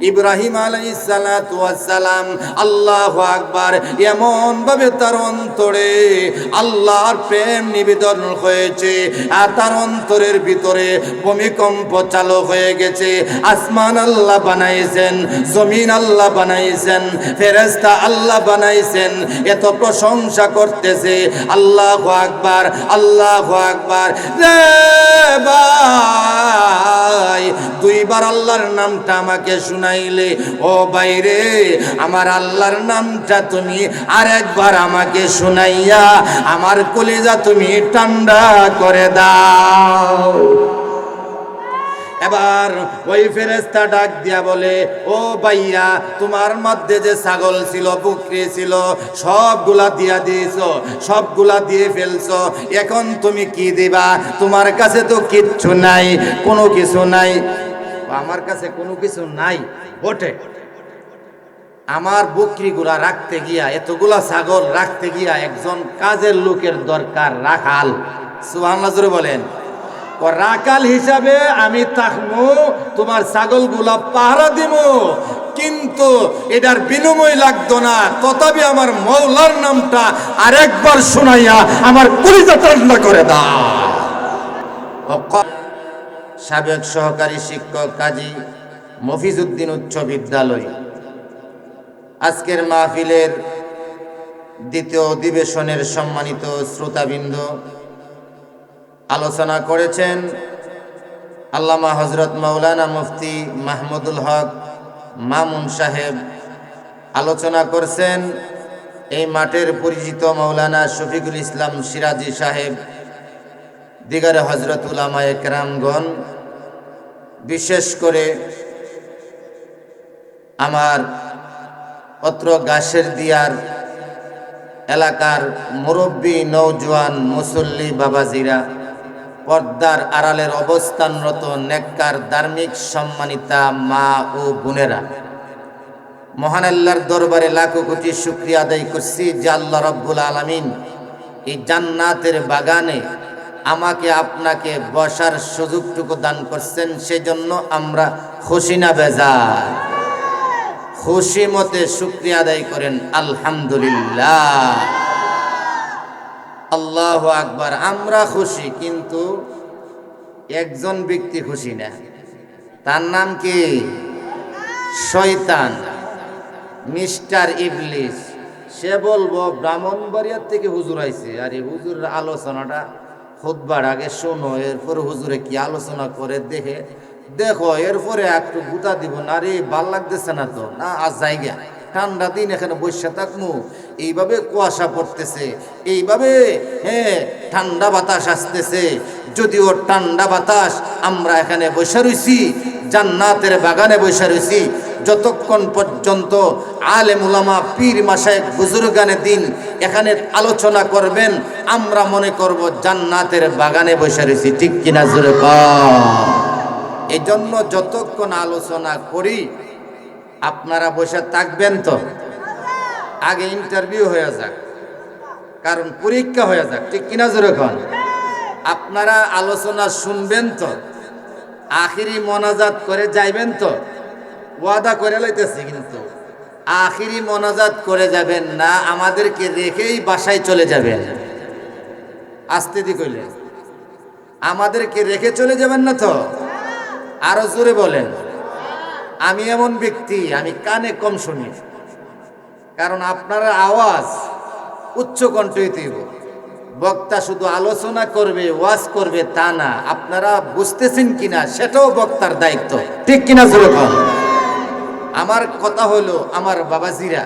ইব্রাহিম আলাইহিস সালাতু ওয়াস সালাম, আল্লাহু আকবার, এমন ভাবে তার অন্তরে আল্লাহর প্রেম নিবেদন হয়েছে আর তার অন্তরের ভিতরে ভূমিকম্প চালু হয়ে গেছে। আসমান আল্লাহ বানাইছেন, জমিন আল্লাহ বানাইছেন, ফেরেশতা আল্লাহ বানাইছেন, এত প্রশংসা করতেছে। আল্লাহু আকবার, আল্লাহু আকবার। রে ভাই, দুইবার আল্লাহর নামটা আমাকে শুনাইলে, ও বাইরে আমার আল্লাহর নামটা তুমি আরেকবার আমাকে শুনাইয়া আমার কলিজা তুমি ঠান্ডা করে দাও। এবার ওই ফেরেশতা ডাক দিয়া বলে, ও ভাইয়া, তোমার মধ্যে যে ছাগল ছিল, বকরি ছিল, সবগুলা দিয়া দিয়েছো, সবগুলা দিয়ে ফেলছো, এখন তুমি কি দিবা? তোমার কাছে তো কিচ্ছু নাই, কোনো কিছু নাই। আমার কাছে কোনো কিছু নাই বটে, আমার বকরিগুলা রাখতে গিয়া, এতগুলা ছাগল রাখতে গিয়া একজন কাজের লোকের দরকার, রাখাল। সুবহানাল্লাহ জোরে বলেন। রাখাল হিসাবে আমি থাকবো, তোমার ছাগলগুলা পাহারা দিব, কিন্তু এটার বিনিময় লাগতো না। তথাপি আমার মওলার নামটা আরেকবার শুনাইয়া আমার কলিজা ঠান্ডা করে দাও। সাবেক সহকারী শিক্ষক কাজী মফিজউদ্দিন উচ্চ বিদ্যালয় আজকের মাহফিলের দ্বিতীয় অধিবেশনের সম্মানিত শ্রোতাবৃন্দ, আলোচনা করেছেন আল্লামা হযরত মাওলানা মুফতি মাহমুদুল হক মামুন সাহেব। আলোচনা করছেন এই মাঠের পরিচিত মাওলানা শফিকুল ইসলাম সিরাজি সাহেব, দিগার হযরত উলামায়ে কেরামগণ, বিশেষ করে আমার অত্র গাছের দিয়ার এলাকার মুরব্বী, নওজোয়ান, মুসল্লি বাবাজিরা, পর্দার আড়ালের অবস্থানরত নেককার ধার্মিক সম্মানিতা মা ও বোনেরা, মহান আল্লাহর দরবারে লাখো কোটি শুকরিয়া আদায় করছি যে আল্লাহ রাব্বুল আলামিন এই জান্নাতের বাগানে আমাকে আপনাকে বসার সুযোগটুকু দান করছেন। সেজন্য আমরা খুশি না বেজার? খুশি মতে শুকরিয়া আদায় করেন আলহামদুলিল্লাহ। আল্লাহু আকবার। আমরা খুশি, কিন্তু একজন ব্যক্তি খুশি না। তার নাম কি? শয়তান, মিস্টার ইবলিস। সে বলবো ব্রাহ্মণবাড়িয়ার থেকে হুজুর আইছে, আর এই হুজুরের আলোচনাটা খুতবার আগে শোনো, এরপরে হুজুরে কি আলোচনা করে দেখো, এরপরে একটু গুতা দিব না। রে ভাল লাগতেছে না তো, না আজ জায়গা ঠান্ডা দিন এখানে বসে থাকবো, এইভাবে কুয়াশা পড়তেছে, এইভাবে ঠান্ডা বাতাস আসতেছে। যদিও ঠান্ডা বাতাস, আমরা এখানে বসে রইছি, জান্নাতের বাগানে বসে রইছি। যতক্ষণ পর্যন্ত আলেম উলামা, পীর মাশায়েখ, বুজুর্গানে দিন এখানে আলোচনা করবেন, আমরা মনে করব জান্নাতের বাগানে বসে রইছি। ঠিক কিনা জোরে কও? এই জন্য যতক্ষণ আলোচনা করি আপনারা বসে থাকবেন তো? আগে ইন্টারভিউ হয়ে যাক, কারণ পরীক্ষা হয়ে যাক। ঠিক কিনা জোরে কন? আপনারা আলোচনা শুনবেন তো? আখিরি মোনাজাত করে যাইবেন তো? ওয়াদা করে লইতেছি, কিন্তু আখিরি মোনাজাত করে যাবেন না, আমাদেরকে রেখেই বাসায় চলে যাবেন। আস্তে দি কইলে আমাদেরকে রেখে চলে যাবেন না তো? আরো জোরে বলেন। আমি এমন ব্যক্তি, আমি কানে কম শুনি, কারণ আপনার আওয়াজ উচ্চ কণ্ঠে হইব। বক্তা শুধু আলোচনা করবে, ওয়াজ করবে তা না, আপনারা বুঝতেছেন কিনা সেটাও বক্তার দায়িত্ব। ঠিক কিনা জোরে বল। আমার কথা হলো, আমার বাবাজিরা,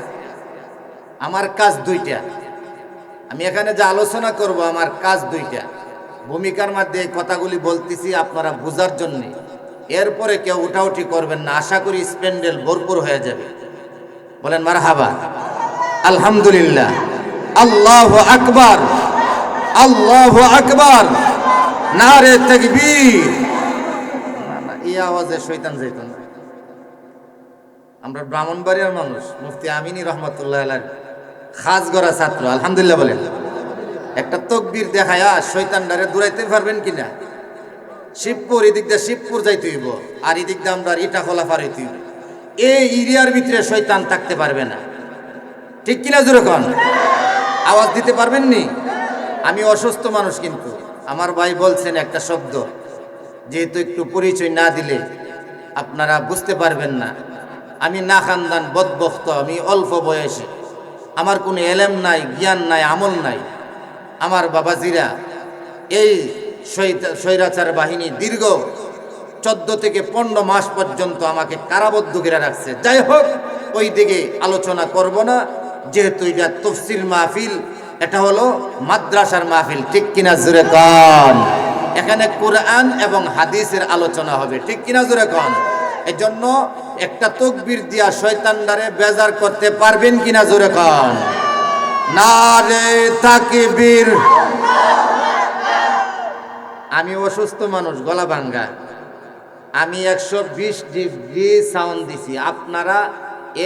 আমার কাজ দুইটা। আমি এখানে যে আলোচনা করব, আমার কাজ দুইটা। ভূমিকার মধ্যে এই কথাগুলি বলতেছি আপনারা বোঝার জন্য। এরপরে কেউ উঠাউঠি করবেন না, আশা করি স্প্যান্ডেল ভরপুর হয়ে যাবে। বলেন মারহাবা, আলহামদুলিল্লাহ, আল্লাহু আকবার, আল্লাহু আকবার, নারে তাকবীর। এই আওয়াজে শয়তান যাইত না। আমরা ব্রাহ্মণবাড়িয়ার মানুষ, মুফতি আমিনী রহমতুল্লাহ আলাইহি খাসগড়া ছাত্র। আলহামদুলিল্লাহ বলেন। একটা তকবীর দেখায়া শয়তানটারে দূরাইতে পারবেন কিনা? শিবপুর, এদিক দিয়ে শিবপুর যাইতে হইব, আর এদিক দিয়ে আমরা ইটা খোলা পার হইতে হইব। এই এরিয়ার ভিতরে শয়তান থাকতে পারবে না। ঠিক কিনা যেরকম আওয়াজ দিতে পারবেন নি? আমি অসুস্থ মানুষ, কিন্তু আমার ভাই বলছেন একটা শব্দ, যেহেতু একটু পরিচয় না দিলে আপনারা বুঝতে পারবেন না। আমি না খানদান বদবক্ত, আমি অল্প বয়সে, আমার কোনো এলেম নাই, জ্ঞান নাই, আমল নাই। আমার বাবাজিরা এই স্বৈরাচার বাহিনী দীর্ঘ 14 থেকে 15 মাস পর্যন্ত আমাকে কারাবদ্ধ করে রাখছে। যাই হোক, ওই দিকে আলোচনা করব না, যেহেতু এটা তফসির মাহফিল, এটা হলো মাদ্রাসার মাহফিল। ঠিক কিনা জোরে কন? এখানে কোরআন এবং হাদিসের আলোচনা হবে। ঠিক কিনা জোরে কন? এই জন্য একটা তাকবীর দিয়া শয়তানদারে বেজার করতে পারবেন কিনা জোরে কন? নারে তাকবীর। আমি অসুস্থ মানুষ, গলা ভাঙ্গা, আমি 120 ডিগ্রি সাউন্ড দিছি, আপনারা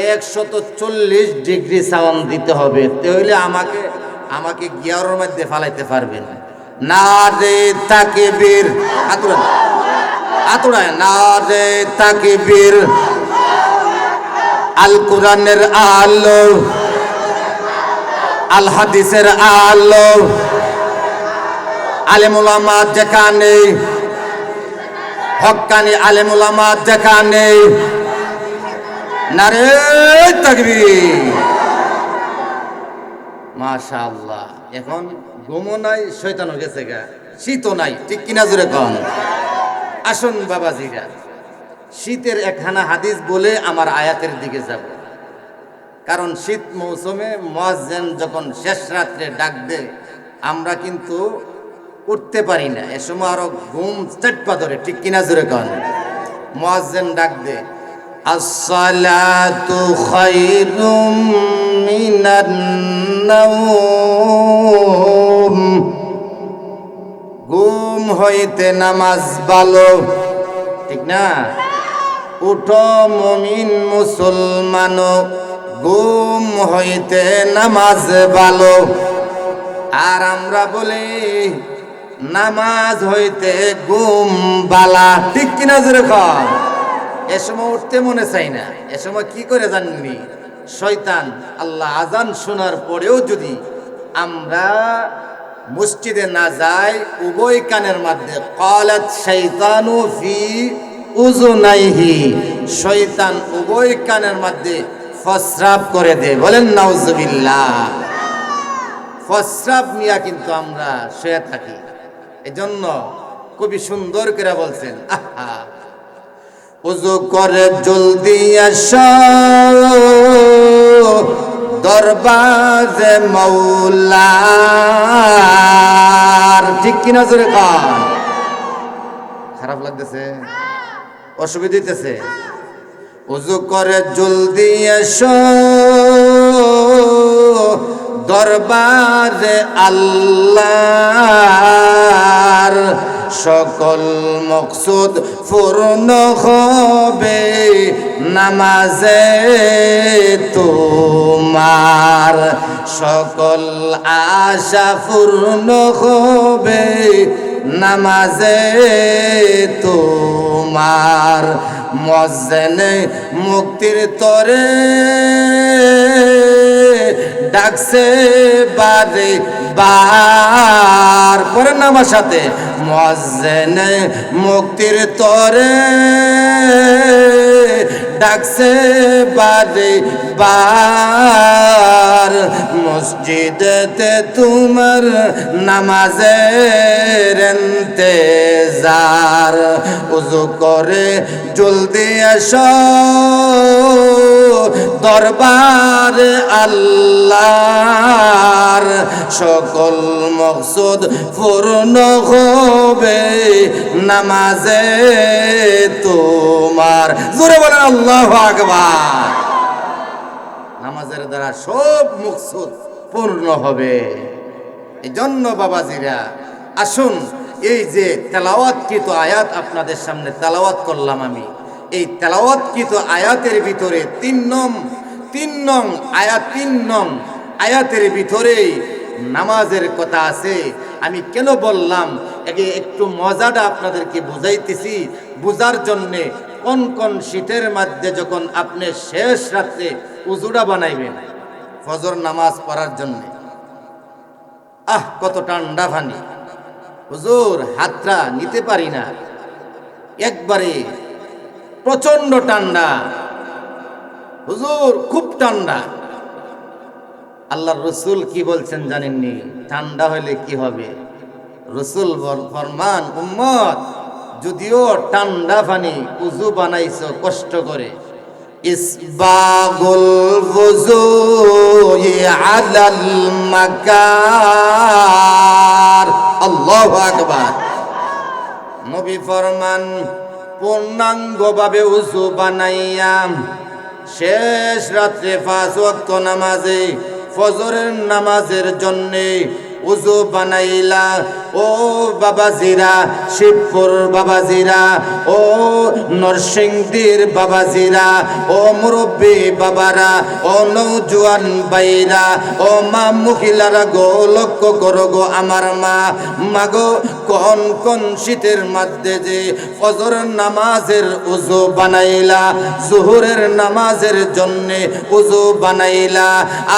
140 ডিগ্রি সাউন্ড দিতে হবে, তাহলে আমাকে গিয়ারের মধ্যে ফালাইতে পারবেন। নারে তাকবীর, আতুড়ায় নারে তাকবীর। আল কোরআনের আলো, আল হাদিসের আলো, আলেম উলামা যেখানে, হক্কানি আলেম উলামা যেখানে, নারে তাকবীর। মাশাআল্লাহ। এখন ঘুমও নাই, শয়তানও গেছে গা, শীতও নাই। ঠিক কিনা জোরে কন? আসুন বাবাজিরা, শীতের একখানা হাদিস বলে আমার আয়াতের দিকে যাব। কারণ শীত মৌসুমে মুয়াজ্জিন যখন শেষ রাত্রে ডাক দেয়, আমরা কিন্তু উঠতে পারি না, এ সময় আরো ঘুম চাটপা ধরে। ঠিক কিনা জোরে কন? মুয়াজ্জিন ডাক দেয়, আসসালাতু খায়রুম মিনান নাওম, ঘুম হইতে নামাজ ভালো। ঠিক না? উঠো মুমিন মুসলমান, ঘুম হইতে নামাজ ভালো। আর আমরা বলি নামাজ হইতে ঘুম বালা। ঠিক কিনা যেরকম এ সময় উঠতে মনে চাই না। এ সময় কি করে জাননি? শয়তান আল্লাহ আজান শোনার পরেও যদি আমরা মসজিদে না যাই, উভয় কানের মধ্যে ক্বালাত শাইতানু ফি উযুনাইহি, শয়তান উভয় কানের মধ্যে ফসরাব করে দেয়। বলেন নাউজুবিল্লাহ। ফসরাব নিয়া কিন্তু আমরা শুয়ে থাকি। এজন্য কবি সুন্দর করে বলছেন, আহা ওযু করে জলদি আসো দরবারে মাওলার। ঠিক কিনা জোরে কন? খারাপ লাগতেছে? অসুবিধা হইতেছে? ওযু করে জলদি এসো দরবারে আল্লাহর, সকল মকসুদ পূর্ণ হবে নামাজে তোমার, সকল আশা পূর্ণ হবে নামাজে তোমার। মুয়াজ্জিনে মুক্তির তরে ডাকছে বারে বার। পরের নামার সাথে মুয়াজ্জিনে মুক্তির তরে ডাকছে বারে বার। মসজিদেতে তোমার নামাজের ইন্তেজার, ওযু করে জলদি এসো দরবারে আল্লাহর, সকল মকসুদ পূর্ণ হবে নামাজে তোমার। জোরে বলেন আল্লাহু আকবার। নামাজের দ্বারা সব মকসুদ পূর্ণ হবে। এই জন্য বাবাজিরা আসুন, এই যে তেলাওয়াতকৃত আয়াত আপনাদের সামনে তেলাওয়াত করলাম আমি, এই তেলাওয়াতকৃত আয়াতের ভিতরে তিন নং আয়াতের ভিতরে নামাজের কথা আছে। আমি কেন বললাম, একটু মজাটা আপনাদেরকে বুঝাইতেছি, বুঝার জন্যে কোন কোন শীতের মধ্যে যখন আপনি শেষ রাত্রে উজুটা বানাইবেন ফজর নামাজ পড়ার জন্য, কত ঠান্ডা পানি, হুজুর হাতটা নিতে পারি না, একবারে প্রচন্ড ঠান্ডা, হুজুর খুব ঠান্ডা। আল্লাহর রসুল কি বলছেন জানেননি? ঠান্ডা হলে কি হবে? রসুল ফরমান, উম্মত যদিও ঠান্ডা পানি উজু বানাইছো কষ্ট করে, ইসবাগুল ওযুই আলাল মাকার, আল্লাহু আকবার। নবী ফরমান, পূর্ণাঙ্গভাবে উজু বানাইয়া শেষ রাত্রে 5 ওয়াক্ত নামাজে ফজরের নামাজের জন্যে উজু বানাইলা। ও বাবাজিরা, শিবপুর বাবাজিরা, ও নরসিংদীর বাবাজিরা, ও মুরব্বী বাবারা, ও নৌজওয়ান বাইরা, ও মা মহিলারা গো, লক্ষ্য করো গো আমার মা। মাগো, কোন কোন শীতের মধ্যে যে ফজরের নামাজের উজু বানাইলা, জোহরের নামাজের জন্যে উজু বানাইলা,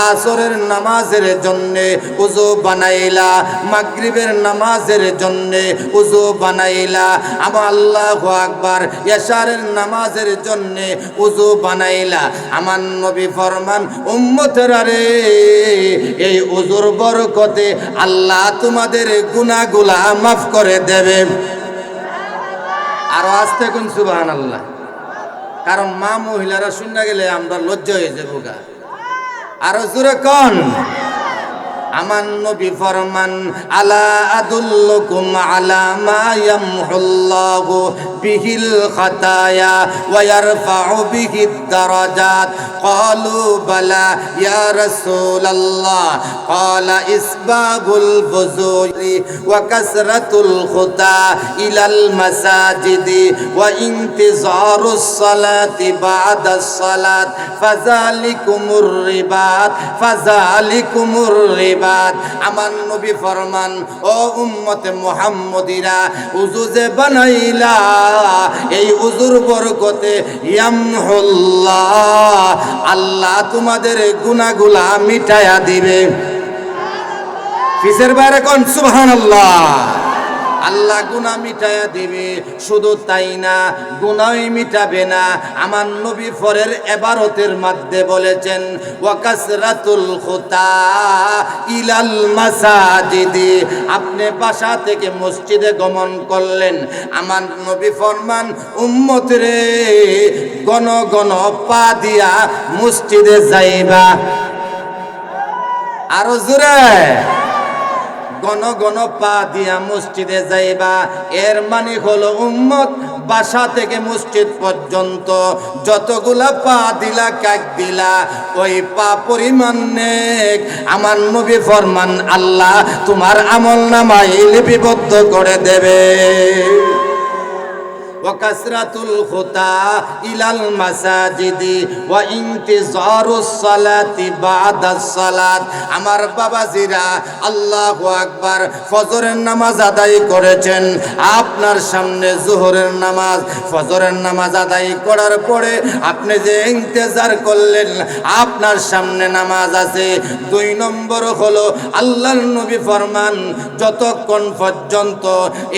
আসরের নামাজের জন্যে উজু বানাইলা, মাগরিবের নামাজের জন্যে উজু বানাইলা, আমার আল্লাহু আকবার, ইশারের নামাজের জন্যে উজু বানাইলা। আমার নবী ফরমান, উম্মতেরা রে, এই উজুর বরকতে আল্লাহ তোমাদের গুনাহগুলা মাফ করে দেবে। আরো আস্তে কোন সুবহানাল্লাহ, কারণ মা মহিলারা শুনে গেলে আমরা লজ্জা হয়ে যাবো গা। আরো জোরে কোন। আমার নবী ফরমান, আলা আদুল্লুকুম আলা মা ইয়ামহুল্লাহু বিহিল খাতায়া ওয়া ইয়ারফাউ বিহিদ দারাজাত। ক্বালু বালা ইয়া রাসূলুল্লাহ। ক্বালা ইসবাগুল ওযুই ওয়া কাসরাতুল খুতা ইলাল মাসাজিদি ওয়া ইনতিজারুস সালাতি বাদাস সালাত ফাযালিকুমুর রিবাত ফাযালিকুমুর রিবাত। আমার নবী ফরমান, ও উম্মতে মুহাম্মদীরা, উজু যে বানাইলা, এই উজুর বরকতে ইয়ামহুল্লাহ, আল্লাহ তোমাদের গুনাহগুলা মিটায়া দিবে। ফিসের বাইরে কোন সুবহানাল্লাহ। আল্লাহ গুনাহ মিটায়া দিবে। শুধু তাই না, গুনাহই মিটাবে না, আমার নবী পরের ইবারতের মধ্যে বলেছেন, ওয়া কাসরাতুল খুতা ইলাল মাসাজিদি। আপনি বাসা থেকে মসজিদে গমন করলেন, আমার নবী ফরমান, উম্মত রে, গণ গণ পা দিয়া মসজিদে যাইবা। আরো জোরে, গণ গণ পা দিয়া মসজিদে যাইবা। এর মানে হলো উম্মত, বাসা থেকে মসজিদ পর্যন্ত যতগুলা পা দিলা, কাক দিলা, ওই পা পরিমাণ নেক আমার নবী ফরমান আল্লাহ তোমার আমলনামায় লিপিবদ্ধ করে দেবে। ওয়া কাসরাতুল খুতা ইলাল মাসাজিদি ওয়া ইনতিজারুস সালাতি বাদাস সালাত। আমার বাবাজিরা, আল্লাহু আকবার, ফজরের নামাজ আদায় করেছেন, আপনার সামনে যোহরের নামাজ, ফজরের নামাজ আদায় করার পরে আপনি যে ইন্তেজার করলেন, আপনার সামনে নামাজ আছে। 2 নম্বর হলো আল্লাহর নবী ফরমান, যতক্ষণ পর্যন্ত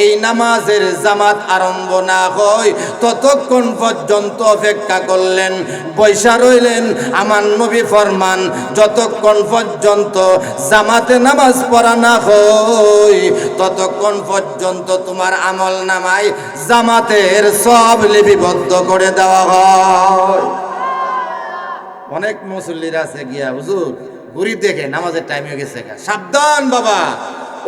এই নামাজের জামাত আরম্ভ না হয় ততক্ষণ পর্যন্ত অপেক্ষা করলেন, বৈশা রইলেন। আমার নবী ফরমান, যতক্ষণ পর্যন্ত জামাতে নামাজ পড়া না হয় ততক্ষণ পর্যন্ত তোমার আমল নামায় জামাতের সব লিপিবদ্ধ করে দেওয়া হয়। অনেক মুসল্লিরা আছে গিয়া, হুজুর ঘুরি দেখে নামাজের টাইম হয়ে গেছে। সাবধান বাবা,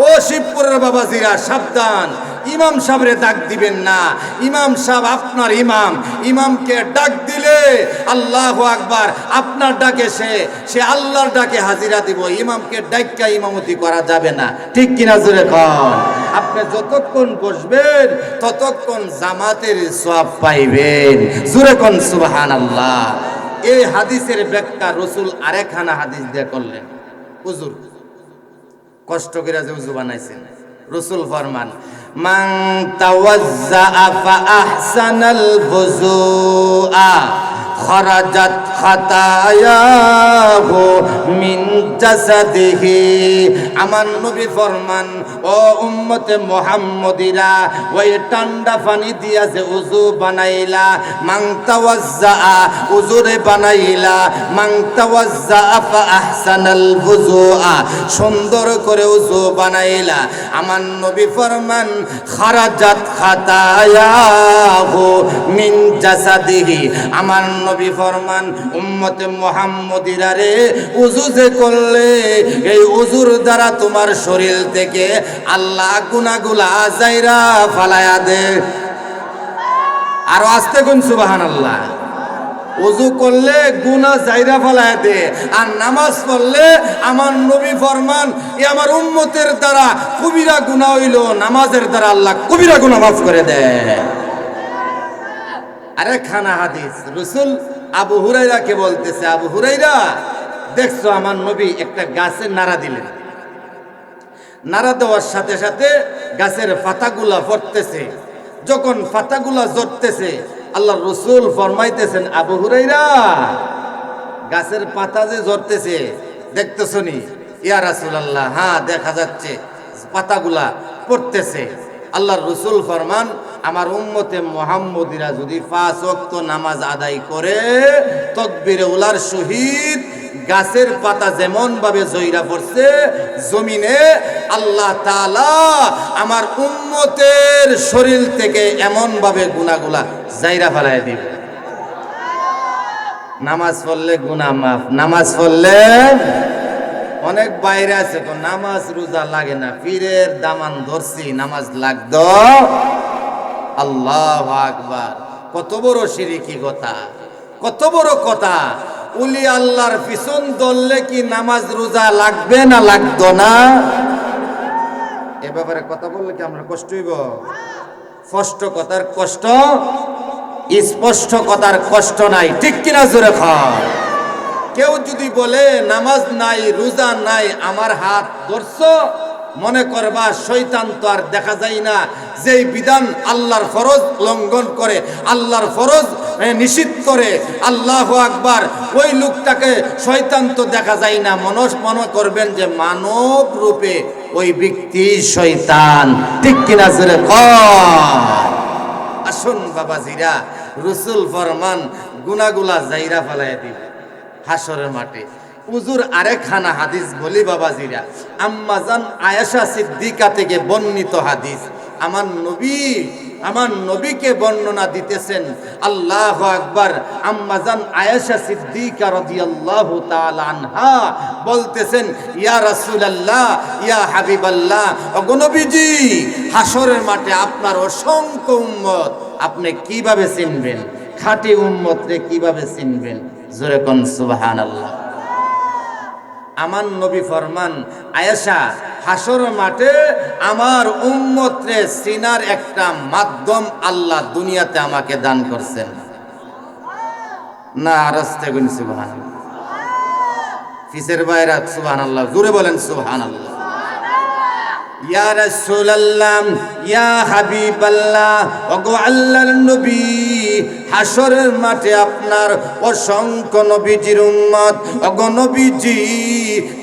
ও শিবপুরের বাবাজিরা, সাবধান, ইমাম সাহেবরে ডাক দিবেন না। ইমাম সাহেব আপনার ইমাম, ইমামকে ডাক দিলে আল্লাহু আকবার, আপনার ডাকে সে আল্লাহর ডাকে হাজিরা দিব। ইমামকে ডাক্কা ইমামতি করা যাবে না, ঠিক কিনা জোরে কোন। আপনি যতক্ষণ বসবেন ততক্ষণ জামাতের সওয়াব পাইবেন, জোরে কোন সুবহানাল্লাহ। এই হাদিসের ব্যাখ্যা রসুল আরেকখানা হাদিস দিয়ে করলেন। হুজুর কষ্ট করে যে উজু বানাইছেন, রসুল ফরমান, মান তাওয়াজ্জা ফা আহসানাল বুযুআ খরাজাত খাতায়াহু মিন জাসাদিহি। আমার নবী ফরমান, ও উম্মতে মুহাম্মদীরা, ওই ঠান্ডা পানি দিয়া যে ওযু বানাইলা, মান তাওয়াজ্জা ওযুরে বানাইলা, মান তাওয়াজ্জা ফা আহসানাল বুযুআ সুন্দর করে ওযু বানাইলা, আমার নবী ফরমান খরাজাত খাতায়াহু মিন জাসাদিহি। আমার নবী ফরমান, উম্মতে মুহাম্মদীরা রে, ওযু যে করলে এই ওযুর দ্বারা তোমার শরীর থেকে আল্লাহ গুনাহগুলা যাইরা ফালায়া দে। আর আস্তে কোন সুবহানাল্লাহ। ওযু করলে গুনাহ যাইরা ফালায়া দে, আর নামাজ পড়লে আমার নবী ফরমান, এ আমার উম্মতের দ্বারা কবিরা গুনাহ হইল, নামাজের দ্বারা আল্লাহ কবিরা গুনাহ মাফ করে দেয়। আরে খানা হাদিস রাসূল আবু হুরায়রাকে বলতেছে, আবু হুরায়রা, দেখছো আমার নবী একটা গাছে নাড়া দিলেন, নাড়া দেওয়ার সাথে সাথে গাছের পাতাগুলা পড়তেছে, যখন পাতাগুলা ঝরতেছে আল্লাহ রসুল ফরমাইতেছেন, আবু হুরায়রা, গাছের পাতা যে ঝরতেছে দেখতেছো নি? ইয়া রাসূলুল্লাহ, হ্যাঁ দেখা যাচ্ছে পাতাগুলা পড়তেছে। আল্লাহর রসুল ফরমান, আমার উম্মতে মুহাম্মদীরা যদি 5 ওয়াক্ত নামাজ আদায় করে তাকবীরে উলার সহিত গাছের পাতা যেমন ভাবে জইরা পড়ছে জমিনে, আল্লাহ তাআলা আমার উম্মতের শরীর থেকে এমন ভাবে গুনাহগুলা যাইরা ফেলায় দিবে। নামাজ পড়লে গুনাহ মাফ। নামাজ পড়লে অনেক বাইরে আছে তো নামাজ রোজা লাগে না, পীরের দামান ধরছি নামাজ লাগতো। আল্লাহু আকবার। কত বড় শিরকি কথা, কত বড় কথা। উলি আল্লাহর পিছন ধরলে কি নামাজ রোজা লাগবে না লাগতো না? এ ব্যাপারে কথা বললে কি আমরা কষ্ট হইব? স্পষ্ট কথার কষ্ট, স্পষ্ট কথার কষ্ট নাই, ঠিক কিনা জোরে খাও। কেউ যদি বলে নামাজ নাই রোজা নাই, আমার হাত ধরছো, মনে করবা শয়তান তো আর দেখা যায় না, যেই বিধান আল্লাহর ফরজ লঙ্ঘন করে, আল্লাহর ফরজ নিষিদ্ধ করে, আল্লাহু আকবার, ওই লোকটাকে শয়তান তো দেখা যায় না, মনে করবেন যে মানব রূপে ওই ব্যক্তি শয়তান, ঠিক কিনা জোরে কয়। আসুন বাবাজিরা, রাসূল ফরমান গুনাহগুলা যাইরা ফেলাইয়া দিবে হাসরের মাঠে। হুজুর আরেকখানা হাদিস বলি বাবাজিরা, আম্মাজান আয়েশা সিদ্দিকা থেকে বর্ণিত হাদিস। আমার নবীকে বর্ণনা দিতেছেন, আল্লাহু আকবার। আম্মাজান আয়েশা সিদ্দিকা রাদিয়াল্লাহু তাআলা আনহা বলতেছেন, ইয়া রাসূলুল্লাহ, ইয়া হাবিবাল্লাহ, ওগো নবীজি, হাসরের মাঠে আপনার অসংখ্য উম্মত, আপনি কিভাবে চিনবেন? খাঁটি উম্মত রে কিভাবে চিনবেন? জোরে কোন সুবহানাল্লাহ। আমার নবী ফরমান, আয়েশা, হাসরের মাঠে আমার উম্মত রে চিনার একটা মাধ্যম আল্লাহ দুনিয়াতে আমাকে দান করছেন। না আরস্তে গুন সুবহানাল্লাহ। ফিসের বাইরা সুবহানাল্লাহ, জোরে বলেন সুবহানাল্লাহ। ইয়া রাসূলুল্লাহ, ইয়া হাবিবাল্লাহ, ওগো আল্লাহর নবী, হাসরের মাঠে আপনার অসংখ্য নবীজির উম্মত। ওগো নবীজি,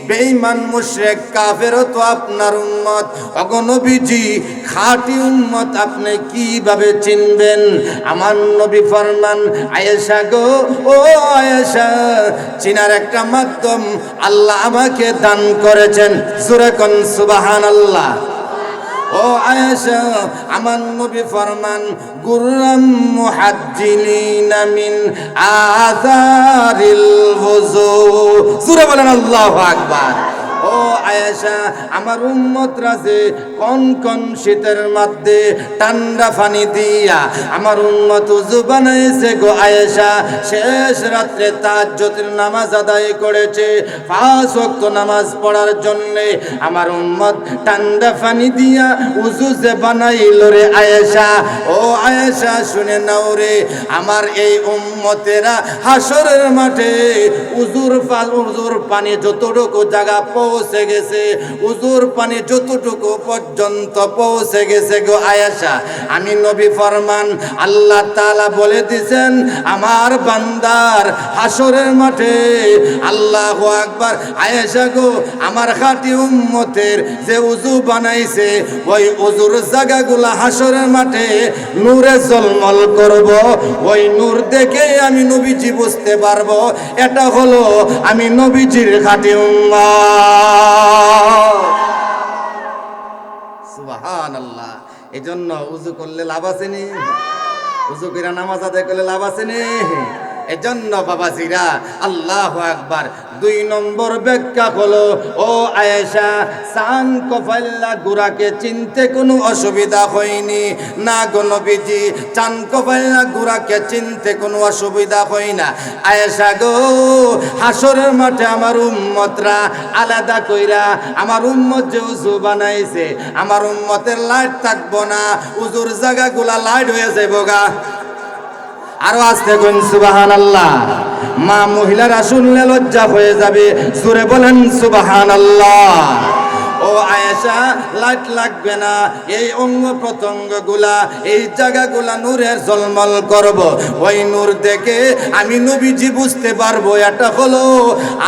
বেঈমান মুশরিক কাফেরও তো আপনার উম্মত। ওগো নবীজি, খাঁটি উম্মত আপনি কিভাবে চিনবেন? আমার নবী ফরমান, আয়েশা গো, ও আয়েশা, চিনার একটা মাধ্যম আল্লাহ আমাকে দান করেছেন। সূরা কোন সুবহানাল্লাহ। ও আয়েশা, আমার নবী ফরমান, গুররাম মুহাজ্জিলিনা মিন আযারিল ওযু। সূরা বলেন আল্লাহু আকবার। ও আয়েশা, আমার উম্মতরা যে কোন কোন শীতের মধ্যে ঠান্ডা পানি দিয়া আমার উম্মত ওযু বানাইছে গো আয়েশা, শেষ রাত্রে তাহাজ্জুদের নামাজ আদায় করেছে। 5 ওয়াক্ত নামাজ পড়ার জন্য আমার উম্মত ঠান্ডা পানি দিয়া ওযু যে বানাইল রে আয়েশা, ও আয়েশা শুনে নাও রে, আমার এই উম্মতেরা হাসরের মাঠে ওযুর পানি যতটুকু জায়গা পৌঁছে গেছে, উজুর পানি যতটুকু পর্যন্ত পৌঁছে গেছে গো আয়েশা। আমি নবী ফরমান, আল্লাহ তাআলা বলে দিয়েছেন আমার বান্দার হাসরের মাঠে, আল্লাহু আকবার, আয়েশা গো আমার খাঁটি উম্মতের যে উজু বানাইছে ওই উজুর জায়গাগুলা হাসরের মাঠে নূরে ঝলমল করব। ওই নূর দেখে আমি নবীজি বুঝতে পারবো এটা হলো আমি নবীজির খাঁটি উম্মত। সুবহানাল্লাহ। এজন্য উজু করলে লাভ আছে নি? উজু করে নামাজ আদায় করলে লাভ আছে নি? এজন্য বাবাজিরা আল্লাহু আকবার। 2 নম্বর ব্যাখ্যা হলো, ও আয়েশা, সান কফাইল্লা গুরাকে চিনতে কোনো অসুবিধা হয়নি না গো নবীজি, চান কফাইল্লা গুরাকে চিনতে কোনো অসুবিধা হয় না। আয়েশা গো, হাসরের মাঠে আমার উম্মতরা আলাদা কইরা, আমার উম্মত যে উজু বানাইছে, আমার উম্মতের লাইট থাকবো না, উজুর জায়গাগুলা লাইট হয়ে যাইব গা। আরো আসতে কোন সুবহানাল্লাহ। মা মহিলারা শুনলে লজ্জা হয়ে যাবে, জোরে বলেন সুবহানাল্লাহ। ও আয়েশা, লাইট লাগবে না, এই অঙ্গ প্রত্যঙ্গ গুলা, এই জায়গাগুলা নূরের ঝলমল করব। ওই নূর দেখে আমি নবীজি বুঝতে পারবো এটা হলো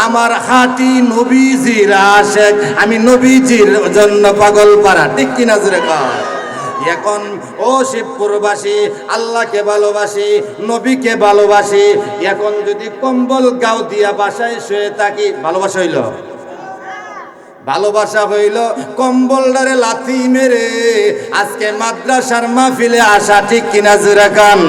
আমার খাঁটি নবীজির আশিক, আমি নবীজির জন্য পাগল পারা। ঠিক কিনা জোরে কর। এখন ও শিবপুরবাসী, আল্লাহকে ভালোবাসি, নবীকে ভালোবাসি, এখন যদি কম্বল গাও দিয়া বাসায় শুয়ে থাকি, ভালোবাসা হইল? ভালোবাসা হইল কম্বলটারে লাথি মেরে আজকে মাদ্রাসার মাহফিলে আসা। ঠিক কিনা জোরে কান।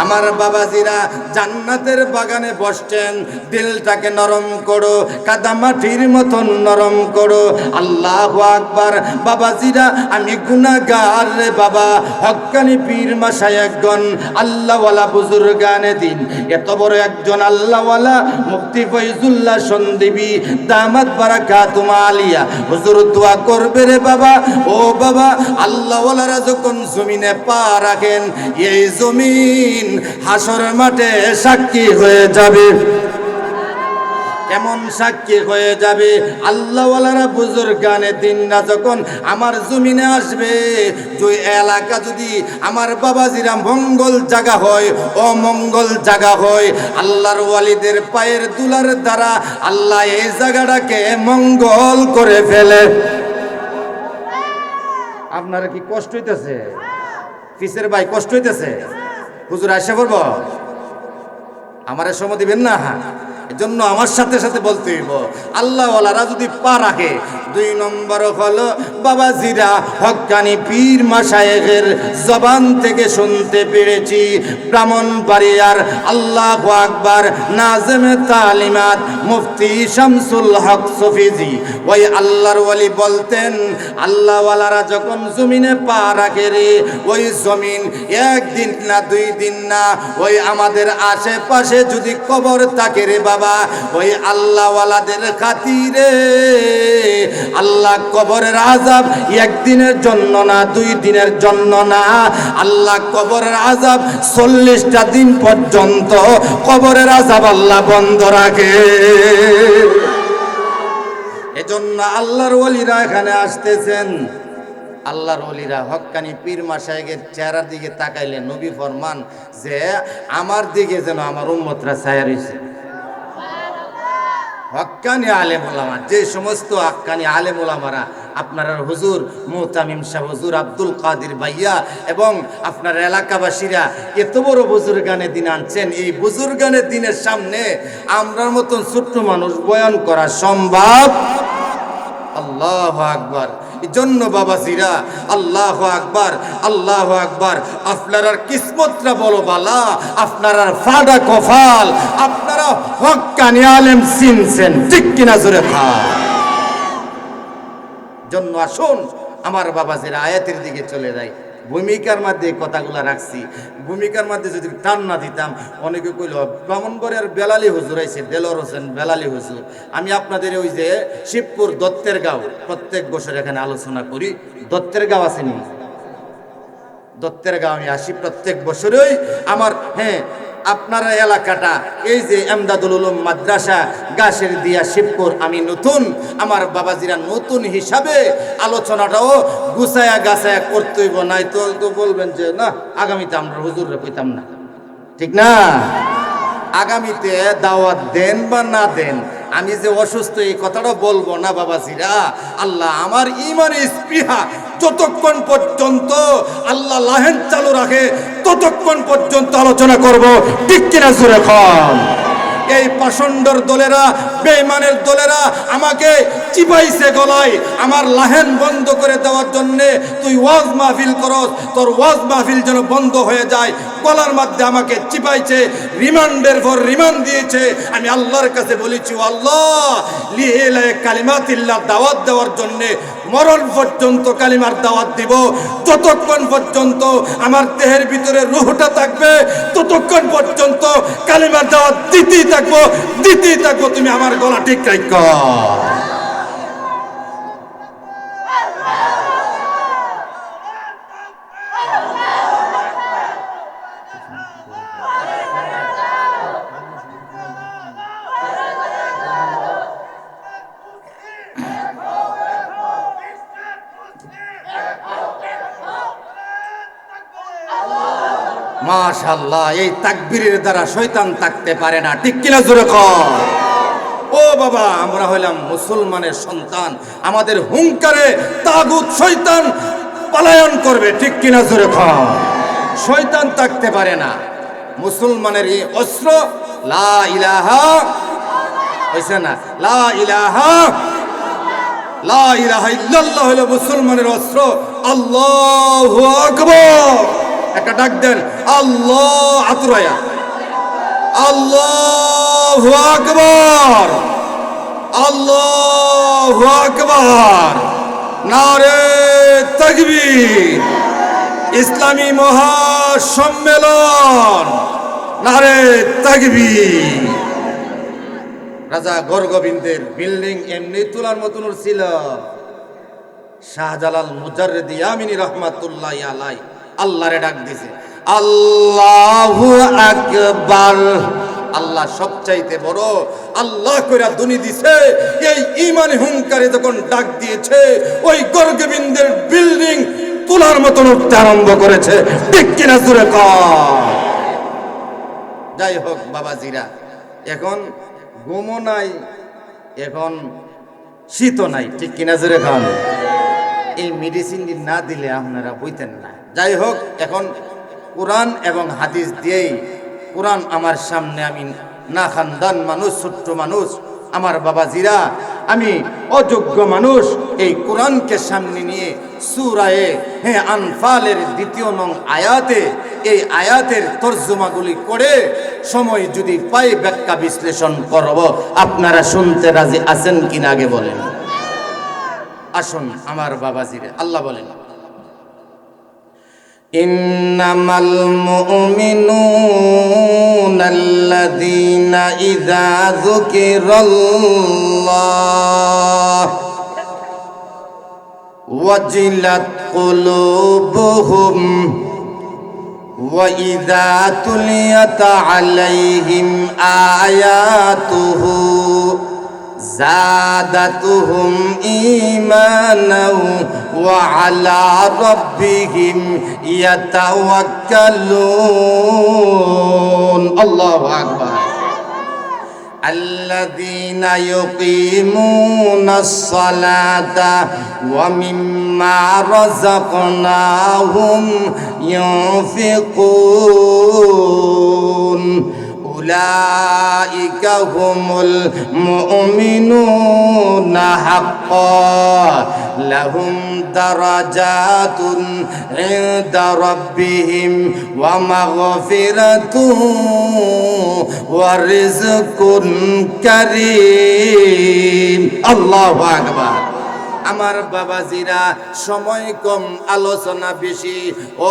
আমার বাবাজিরা জান্নাতের বাগানে বসছেন, দিলটাকে নরম করো, কাদামাটির মতন নরম করো। আল্লাহু আকবার। বাবাজিরা আমি গুনাহগার রে বাবা, হক্কানি পীর মাশায়েখগণ, আল্লাহওয়ালা বুজুর্গানে দিন, এত বড় একজন আল্লাহওয়ালা মুফতি ফয়জুল্লাহ সন্দিবি দামাত বারাকাতুম আলিয়া হুজুর দোয়া করবে রে বাবা। ও বাবা, আল্লাহওয়ালারা যখন জমিনে পা রাখেন, এই জমিন হাসরের মাঠে সাক্ষী হয়ে যাবে। কেমন সাক্ষী হয়ে যাবে? আল্লাহওয়ালারা বুজুর্গানে দিনরা যখন আমার জমিনে আসবে, যে এলাকা যদি আমার বাবাজিরা মঙ্গল জায়গা হয়, অমঙ্গল জায়গা হয়, আল্লাহর ওয়ালিদের পায়ের দুলার দ্বারা আল্লাহ এই জায়গাটাকে মঙ্গল করে ফেলে। আপনারা কি কষ্ট হইতেছে? পিসের ভাই কষ্ট হইতেছে? হুজুর আশা করব আমারে সময় দিবেন না? এজন্য আমার সাথে সাথে বলতে হইব, আল্লাহওয়ালারা যদি পা রাখে। 2 নম্বর হলো বাবাজিরা হক্কানি পীর মাশায়েখের জবান থেকে শুনতে পেরেছি, ব্রাহ্মণবাড়িয়ার আল্লাহু আকবার নাজেমে তালিমাত মুফতি শামসুল হক সফিজি, ওই আল্লাহর ওয়ালি বলতেন, আল্লাহওয়ালারা যখন জমিনে পা রাখে রে, ওই জমিন 1 দিন না 2 দিন না, ওই আমাদের আশেপাশে যদি কবর থাকে রে বাবা, ওই আল্লাহওয়ালাদের খাতিরে আল্লাহ কবরের আযাব 1 দিনের জন্য না, 2 দিনের জন্য না, আল্লাহ কবরের আযাব 40টা দিন পর্যন্ত কবরের আযাব আল্লাহ বন্ধ রাখে। এজন্য আল্লাহর ওলিরা এখানে আসতেছেন। আল্লাহর ওলিরা হক্কানি পীর মাশায়েখের চেহারার দিকে তাকাইলে নবী ফরমান যে আমার দিকে যেন আমার উম্মতরা ছায়া রইছে। হক্কানি আলেম ওলামা, যে সমস্ত হক্কানি আলেম ওলামারা আপনারা হুজুর মুহতামিম সাহেব, হুজুর আব্দুল কাদের ভাইয়া এবং আপনার এলাকাবাসীরা এত বড় বুজুর্গানে দিন আনছেন, এই বুজুর্গানের দিনের সামনে আমরার মতন ছোট্ট মানুষ বয়ান করা সম্ভব? আল্লাহু আকবার। এজন্য বাবাজিরা আল্লাহু আকবার, আল্লাহু আকবার। আপনার কিসমতটা বলো বালা, আপনার ফাডা কফাল, আপনারা হক্কানি আলেম চিনছেন। ঠিক কিনা জোরে খান। জন্য আসুন আমার বাবাজিরা আয়াতের দিকে চলে যাই। ভূমিকার মধ্যে কথাগুলা রাখছি, ভূমিকার মধ্যে যদি টান না দিতাম, অনেকে কইল ব্রাহ্মণবাড়িয়ার বেলালি হুজুর আইছে, দেলোয়ার হোসেন বেলালি হুজুর। আমি আপনাদের ওই যে শিবপুর দত্তের গাঁও প্রত্যেক বছর এখানে আলোচনা করি। দত্তের গাঁও আসেনি? দত্তের গাঁও আমি আসি প্রত্যেক বছরই। আমার আপনার এলাকাটা এই যে এমদাদুল উলুম মাদ্রাসা গাছের দিয়া শিবপুর, আমি নতুন, আমার বাবাজিরা নতুন হিসাবে আলোচনাটাও গুছায়া গাছায়া করতে হইব, নাই তো বলবেন যে না আগামীতে আমরা হুজুররে কইতাম না, ঠিক না? আগামীতে দাওয়াত দেন বা না দেন, আমি যে অসুস্থ এই কথাটা বলবো না বাবাজিরা। আল্লাহ আমার ইমানের স্পৃহা যতক্ষণ পর্যন্ত আল্লাহ লাহেন চালু রাখে ততক্ষণ পর্যন্ত আলোচনা করব, ঠিক কিনা জোরে খান? এই পাষণ্ডর দলেরা, বেঈমানের দলেরা আমাকে চিপাইছে গলায় আমার লাহেন বন্ধ করে দেওয়ার জন্য। তুই ওয়াজ মাহফিল করস, তোর ওয়াজ মাহফিল যেন বন্ধ হয়ে যায়, গলার মধ্যে আমাকে চিপাইছে, রিমান্ডের পর রিমান্ড দিয়েছে। আমি আল্লাহর কাছে বলেছি, আল্লাহ লিহিলা কালিমাতিল্লাহ দাওয়াত দেওয়ার জন্য মরণ পর্যন্ত কালিমার দাওয়াত দিব। যতক্ষণ পর্যন্ত আমার দেহের ভিতরে রূহটা থাকবে ততক্ষণ পর্যন্ত কালিমার দাওয়াত দিতেই থাকবো, দিতেই থাকবো। তুমি আমার গলা ঠিক রাখো। মাশাআল্লাহ, এই তাকবীরের দ্বারা শয়তান থাকতে পারে না, ঠিক কিনা জোরে কর? ও বাবা, আমরা হইলাম মুসলমানের সন্তান, আমাদের হুঙ্কারে তাগুত শয়তান পলায়ন করবে, ঠিক কিনা জোরে কর? শয়তান থাকতে পারে না। মুসলমানের এই অস্ত্র লা ইলাহা, হইছে না? লা ইলাহা, লা ইলাহা ইল্লাল্লাহ হলো মুসলমানের অস্ত্র। আল্লাহু আকবার, একটা ডাক দেন, আল্লাহ আতুরায়া, আল্লাহু আকবার, আল্লাহু আকবার, নারে তাকবীর। ইসলামী মহাসম্মেলন, নারে তাকবীর। রাজা গরগোবিন্দের বিল্ডিং এমনি তোলার মতন ছিল। শাহজালাল মুজাররিদ ইয়ামিনী রহমাতুল্লাহি আলাইহি আল্লাহরে ডাক দিছে, আল্লাহু আকবার। আল্লাহ সবচাইতে বড়, আল্লাহ কইরা দুনি দিছে। এই ঈমানি হুঙ্কারে যখন ডাক দিয়েছে, ওই গরগোবিন্দের বিল্ডিং তোলার মতন উঠতে আরম্ভ করেছে, ঠিক কিনা জোরে কর? যাই হোক বাবাজিরা, এখন ঘুমও নাই, এখন শীতও নাই, ঠিক কিনা জোরে খান? এই মেডিসিন না দিলে আপনারা বইতেন না। যাই হোক, এখন কোরআন এবং হাদিস দিয়েই, কোরআন আমার সামনে, আমি না খানদান মানুষ, ছোট্ট মানুষ, আমার বাবাজিরা, আমি অযোগ্য মানুষ, এই কোরআনকে সামনে নিয়ে সূরায়ে আনফালের ২য় নং আয়াতে, এই আয়াতের তর্জমাগুলি করে সময় যদি পাই ব্যাখ্যা বিশ্লেষণ করব। আপনারা শুনতে রাজি আছেন কিনা আগে বলেন? আসুন আমার বাবাজিরা, আল্লাহ বলেন, ইন্নামাল মুমিনুনাল্লাযীনা ইযা যুকিরাল্লাহ ওয়াজিলাত কুলুবুহুম ওয়া ইযা তুলিয়াত আলাইহিম আয়াতুহু زادتهم إيمانا وعلى ربهم يتوكلون الله أكبر الذين يقيمون الصلاة ومما رزقناهم ينفقون أولئك هم المؤمنون حقا لهم درجات عند ربهم ومغفرة ورزق كريم الله أكبر আমার বাবাজিরা, সময় কম, আলোচনা বেশি।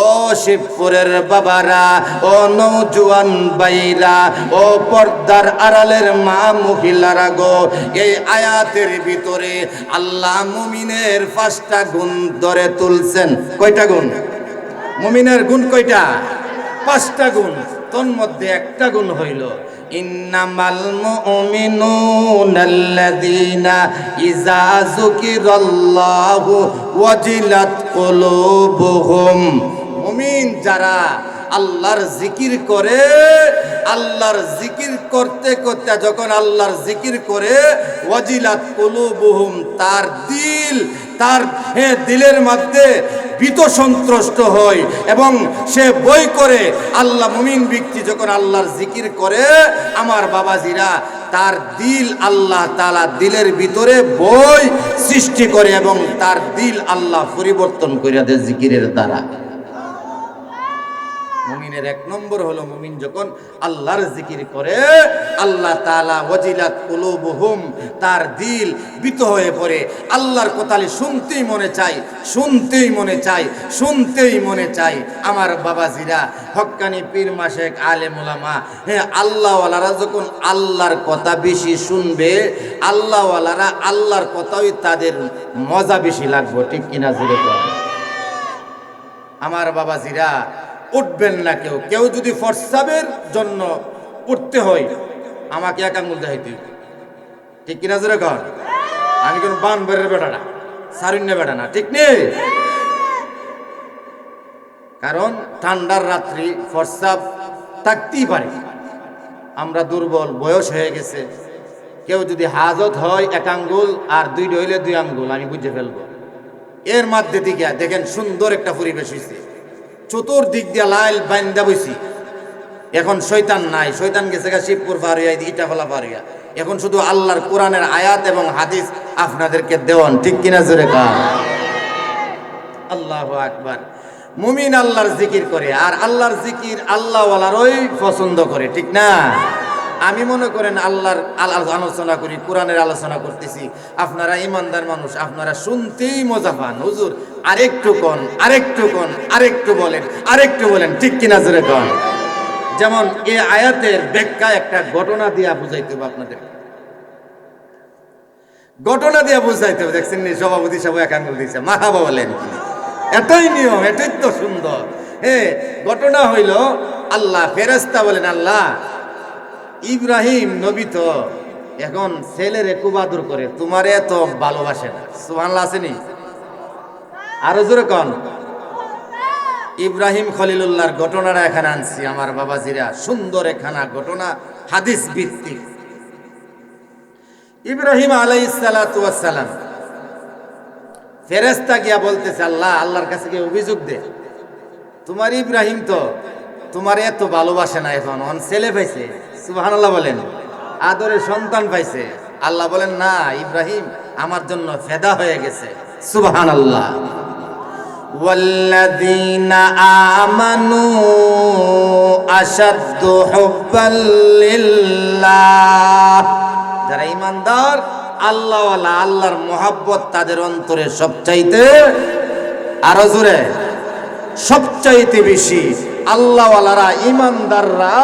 ও শিবপুরের বাবারা, ও নওজোয়ান ভাইরা, ও পর্দার আড়ালের মা মহিলারা গো, এই আয়াতের ভিতরে আল্লাহ মুমিনের 5টা গুণ ধরে তুলছেন। কয়টা গুণ? মুমিনের গুণ কয়টা? 5টা গুণ। তন্মধ্যে একটা গুণ হইল ইন্নামাল মুমিনুনাল্লাযীনা ইযা যুকিরাল্লাহু ওয়াজিলাত কুলুবুহুম। মুমিন যারা আল্লাহর জিকির করে, আল্লাহর জিকির করতে করতে যখন আল্লাহর জিকির করে, ওয়াজিলাত কুলুবুহুম, তার দিলের মধ্যে ভীত সন্ত্রস্ত হয় এবং সে বই করে। আল্লাহ মুমিন ব্যক্তি যখন আল্লাহর জিকির করে, আমার বাবাজিরা, তার দিল আল্লাহ তাআলা দিলের ভিতরে বই সৃষ্টি করে এবং তার দিল আল্লাহ পরিবর্তন করে দেয় জিকিরের দ্বারা। মুমিনের এক নম্বর হলো মুমিন যখন আল্লাহর জিকির করে, আল্লাহ তাআলা ওয়াজিলাত কুলুবুহুম, তার দিল ভীত হয়ে পড়ে। আল্লাহর কথা শুনতেই মনে চায়, শুনতেই মনে চায়, শুনতেই মনে চায়। আমার বাবাজিরা, হক্কানি পীর মাশেক আলেম উলামা, হ্যাঁ, আল্লাহওয়ালারা যখন আল্লাহর কথা বেশি শুনবে, আল্লাহওয়ালারা আল্লাহর কথাই তাদের মজা বেশি লাগবে। ঠিক কিনা জুড়ে বলেন? আমার বাবাজিরা, উঠবেন না কেউ। কেউ যদি ফরসাবের জন্য উঠতে হয়, আমাকে এক আঙ্গুল দেখাইতে হইবে। ঠিক কিনা জোরে কর? আমি কোন বানবের বেটা না, সারুণ্য বেটা না, ঠিক নেই? কারণ ঠান্ডার রাত্রি ফরসাব থাকতেই পারে। আমরা দুর্বল, বয়স হয়ে গেছে। কেউ যদি হাজত হয় এক আঙ্গুল, আর দুইটা হইলে দুই আঙ্গুল, আমি বুঝে ফেলবো। এর মধ্যে দিকে দেখেন সুন্দর একটা পরিবেশ হয়েছে, চতুর্দিক দিয়া লাইল বাইন্দা বইছি। এখন শয়তান নাই, শয়তান গেছে গা শিবপুর পার হইয়া, ইটাফলা পার হইয়া। এখন শুধু আল্লাহর কোরআনের আয়াত এবং হাদিস আপনাদেরকে দেওয়ান। ঠিক কিনা জোরে কান? আল্লাহু আকবার। মুমিন আল্লাহর জিকির করে, আর আল্লাহর জিকির আল্লাহওয়ালারই পছন্দ করে। ঠিক না? আমি মনে করেন আল্লাহর আলোচনা করি, কোরআনের আলোচনা করতেছি, আপনারা ইমানদার মানুষ, আপনারা শুনতেই মজা পান। হুজুর আরেকটু কোন, আরেকটু কোন, আরেকটু বলেন, আরেকটু বলেন। ঠিক কিনা জোরে কোন? যেমন এই আয়াতের ব্যাখ্যা একটা ঘটনা দিয়া বুঝাইতে হবে আপনাদের, ঘটনা দিয়া বুঝাইতে হবে। দেখছেন নি সভাপতি সাহেব এক আঙ্গুল দিয়েছে, মারহাবা বলেন। এটাই নিয়ম, এটাই তো সুন্দর। ঘটনা হইল, আল্লাহ ফেরেশতা বলেন, আল্লাহ ইব্রাহিম নবী তো এখন ছেলেরে খুব আদর করে, তোমারে এত ভালোবাসে না। সুবহানাল্লাহ আসেনি? আরো জোরে কন। ইব্রাহিম খলিলুল্লাহর ঘটনাটা এখানে আনছি আমার বাবাজিরা, সুন্দর এখানা ঘটনা, হাদিস ভিত্তিক। ইব্রাহিম আলাইহিস সালাতু ওয়াস সালাম, ফেরেশতা গিয়া বলতেছে, আল্লাহ, আল্লাহর কাছে গিয়ে অভিযোগ দে, তোমার ইব্রাহিম তো তোমার এত ভালোবাসে না, এখন অন ছেলে পাইছে। সুবহানাল্লাহ বলেন। আদরের সন্তান পাইছে। আল্লাহ বলেন, না, ইব্রাহিম আমার জন্য ফেদা হয়ে গেছে। সুবহানাল্লাহ। ওয়াল্লাযীনা আমানু আশাদ্দু হুব্বাল লিল্লাহ, যারা ঈমানদার, আল্লাহওয়ালা, আল্লাহর মোহাব্বত তাদের অন্তরে সবচাইতে, আরো জোরে, সবচাইতে বেশি। আল্লাহওয়ালারা, ঈমানদাররা,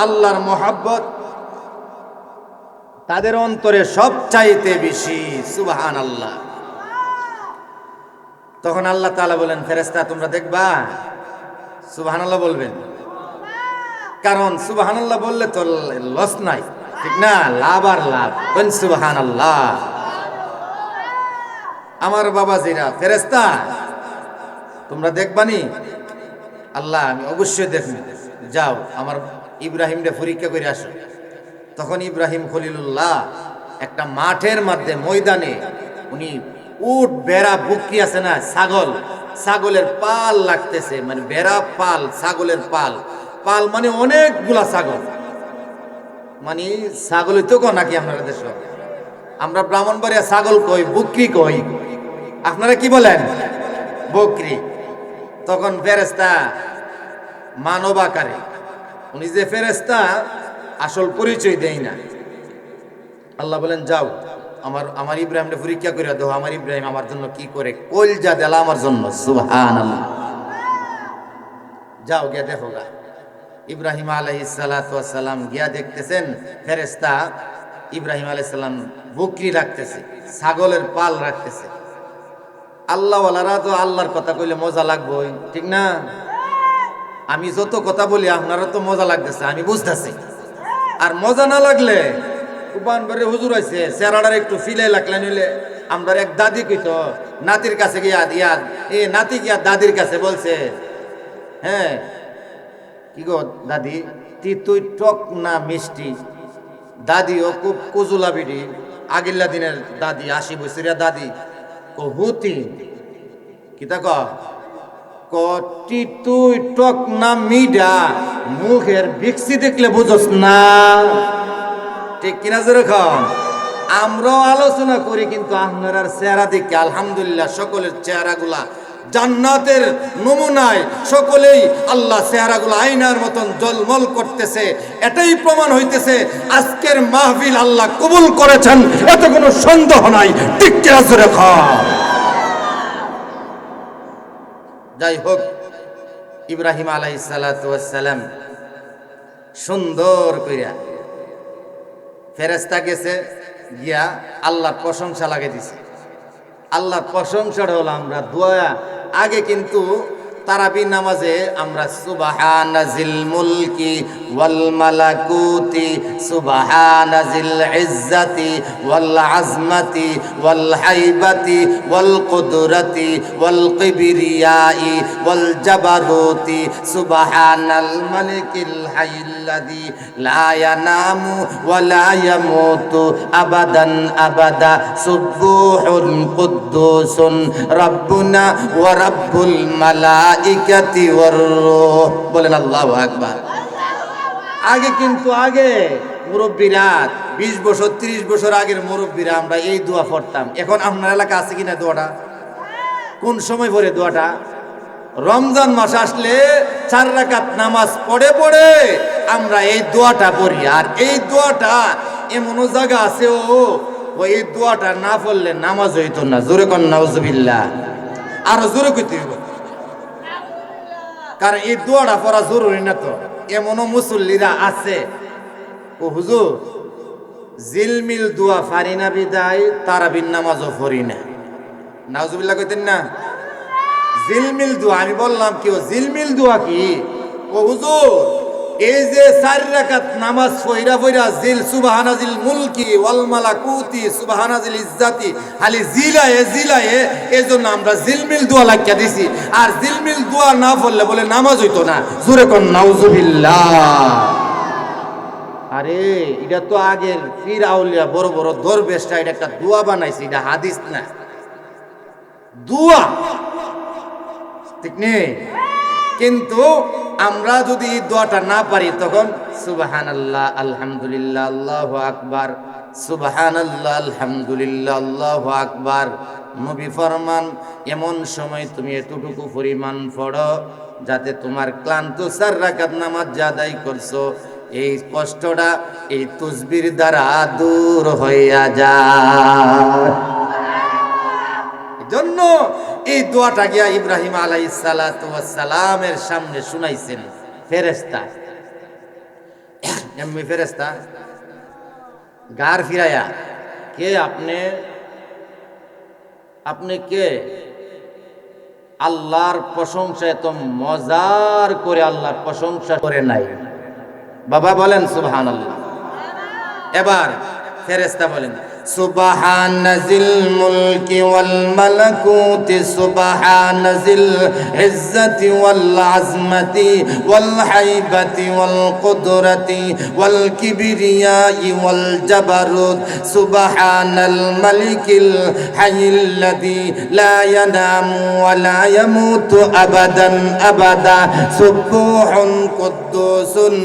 আল্লাহর মোহাব্বত তাদের অন্তরে সবচাইতে বেশি। সুবহানাল্লাহ। তখন আল্লাহ তাআলা বলেন, ফেরেশতা তোমরা দেখবা। সুবহানাল্লাহ বলবেন, কারণ সুবহানাল্লাহ বললে তো লস নাই, ঠিক না? লাভ আর লাভ। সুবহানাল্লাহ। আমার বাবাজিরা, ফেরেশতা তোমরা দেখবানি? আল্লাহ, আমি অবশ্যই দেখব। যাও আমার ইব্রাহিমরে পরীক্ষা করে আসো। তখন ইব্রাহিম খলিলুল্লাহ একটা মাঠের মধ্যে, ময়দানে, উনি উট, বেড়া, বুকি আছে না, ছাগল, ছাগলের পাল লাগতেছে, মানে বেড়া পাল, ছাগলের পাল, পাল মানে অনেকগুলা ছাগল, মানে ছাগল তো কো নাকি আপনারা দেশ? আমরা ব্রাহ্মণবাড়িয়া ছাগল কই, বকরি কই, আপনারা কি বলেন? বকরি। তখন ফেরেশতা মানব আকারে, উনি যে ফেরেশতা আসল পরিচয় দেয় না। আল্লাহ বলেন, যাও আমার ইব্রাহিমকে পরীক্ষা করে দাও, আমার ইব্রাহিম আমার জন্য কি করে, কলজা দেলা আমার জন্য। সুবহানাল্লাহ। যাও গিয়া দেখো গা। ইব্রাহিম আলাইহিস সালাতু ওয়াস সালাম গিয়া দেখতেছেন, ফেরেশতা ইব্রাহিম আলাইহিস সালাম বকরি রাখতেছে, ছাগলের পাল রাখতেছে। আল্লাহওয়ালারা তো আল্লাহর কথা কইলে মজা লাগবে, ঠিক না? আমি যত কথা বলি আপনারা তো মজা লাগতেছে, আমি বুঝতেছি। আর মজা না লাগলে উপানবারে হুজুর হয়েছে চেহারাটার একটু ফিলে লাগলে নিলে আমরা এক দাদি কইতো নাতির কাছে গিয়া নাতি গিয়া দাদির কাছে বলছে, হ্যাঁ কি গো দাদি তুই টক না মিষ্টি? দাদিও খুব কুজুলা বিড়ি, আগিল্লা দিনের দাদি, ৮০ বছরিয়া দাদি হুতি কিতা কটি তুই টক না মিডা, মুখের বিক্সি দেখলে বুঝস না, ঠিক কিনা যেরকম আমরাও আলোচনা করি, কিন্তু আপনার চেহারা দেখে আলহামদুলিল্লাহ সকলের চেহারাগুলা জান্নাতের নমুনায়, সকলেই আল্লাহ চেহারাগুলো আয়নার মতন জলমল করতেছে। এটাই প্রমাণ হইতেছে আজকের মাহফিল আল্লাহ কবুল করেছেন, এতে কোনো সন্দেহ নাই, ঠিক কিনা যেরকম। যাই হোক, ইব্রাহিম আলাইহিস সালাতু ওয়াস সালাম সুন্দর কইরা ফেরেশতা গেছে গিয়া আল্লাহর প্রশংসা লাগিয়ে দিছে। আল্লাহর প্রশংসাটা হলো আমরা দোয়া আগে কিন্তু তারাবি নামাজে আমরা সুবহানাজিল মুলকি ওয়াল মালাকুতি সুবহানাজিল ইজ্জাতি ওয়াল আজমাতি ওয়াল হাইবাতি ওয়াল কুদরাতি ওয়াল কিবরিয়াই ওয়াল জাবারুতি সুবহানাল মালিকিল হাইয়্যিল্লাযী লা ইয়ানামু ওয়া লা ইয়ামুতু আবাদান আবাদা সুবহুন কুদ্দুসুন রাব্বুনা ওয়া রাব্বুল মালাইকাতি ওয়ার রূহ। বলেন আল্লাহু আকবার। আগে কিন্তু মুরব্বীরা 20 বছর 30 বছর আগের মুরব্বীরা আমরা এই দোয়া পড়তাম। এখন আপনার এলাকা আছে কিনা দোয়াটা? কোন সময় পড়ে দোয়াটা? রমজান মাস আসলে 4 রাকাত নামাজ পড়ে পড়ে আমরা এই দোয়াটা পড়ি। আর এই দোয়াটা এমনও জায়গা আছে এই দোয়াটা না পড়লে নামাজ হইতো না। জোরে কোন নাউজুবিল্লাহ, আরো জোরে কইতে হবে, কারণ এই দোয়াটা পড়া জরুরি না। তো এমনও মুসল্লিরা আছে হুজুর জিলমিল দোয়া ফারি না বিদায় তারাবির নামাজও পড়ি না। নাউজুবিল্লাহ কইতেন না? জিলমিল দোয়া, আমি বললাম কি জিলমিল দোয়া কি? হুজুর এই যে 4 রাকাত নামাজ পড়া জিল সুবহানাজিল মুলকি ওয়াল মালাকুতি সুবহানাজিল ইজ্জাতি খালি জিলায়ে এজন্য আমরা জিলমিল দোয়া লাগিয়া দিছি। আর জিলমিল দোয়া না পড়লে বলে নামাজ হইতো না। জোরে কোন নাউজুবিল্লাহ। আরে এটা তো আগের পীর আউলিয়া বড় বড় দরবেশরা এটা একটা দোয়া বানাইছে, এটা হাদিস না, দোয়া, ঠিক নেই? কিন্তু আমরা যদি এই দোয়াটা না পারি তখন সুবহানাল্লাহ আলহামদুলিল্লাহ আল্লাহু আকবার, সুবহানাল্লাহ আলহামদুলিল্লাহ আল্লাহু আকবার। নবী ফরমান এমন সময় তুমি এতটুকু পরিমাণ পড়ো যাতে তোমার ক্লান্ত 4 রাকাত নামাজ যা আদায় করছো এই কষ্টটা এই তাসবির দ্বারা দূর হইয়া যায়। জন্য এই দোয়াটা গিয়া ইব্রাহিম আলাইহিস সালাতু ওয়াস সালামের সামনে শুনাইছেন ফেরেশতা। এমনি ফেরেশতা গার ফিরায়া, কে আপনি কে? আল্লাহর প্রশংসা এত মজার করে আল্লাহর প্রশংসা করে নাই। বাবা বলেন সুবহানাল্লাহ। এবার ফেরেশতা বলেন সুবহানাজিল মুলকি ওয়াল মালাকুতি সুবহানাজিল ইজ্জাতি ওয়াল আজমাতি ওয়াল হাইবাতি ওয়াল কুদরাতি ওয়াল কিবরিয়াই ওয়াল জাবারুত সুবহানাল মালিকিল হাইয়্যিল্লাযী লা ইয়ানামু ওয়া লা ইয়ামুতু আবাদান আবাদা সুবহুন কুদ্দুসুন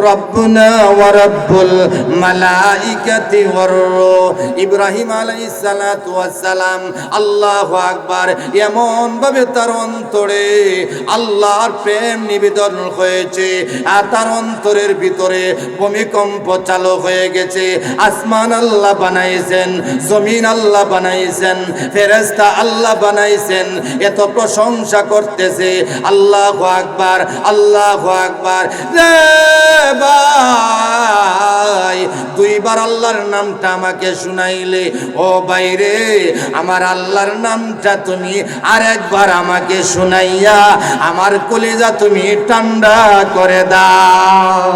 রাব্বুনা ওয়া রাব্বুল মালাইকাতি ওয়ার রূহ। ইব্রাহিম আলাইহিস সালাতু ওয়াস সালাম আল্লাহু আকবার এমন ভাবে তার অন্তরে আল্লাহর প্রেম নিবেদন হয়েছে, আর তার অন্তরের ভিতরে ভূমিকম্প চালু হয়ে গেছে। আসমান আল্লাহ বানাইছেন, জমিন আল্লাহ বানাইছেন, ফেরেশতা আল্লাহ বানাইছেন, এত প্রশংসা করতেছে। আল্লাহু আকবার, আল্লাহু আকবার। রে ভাই 2 বার আল্লাহর নামটা আমাকে শোনা শুনাইলে, ও বাইরে আমার আল্লাহর নামটা তুমি আরেকবার আমাকে শুনাইয়া আমার কলিজা তুমি ঠান্ডা করে দাও।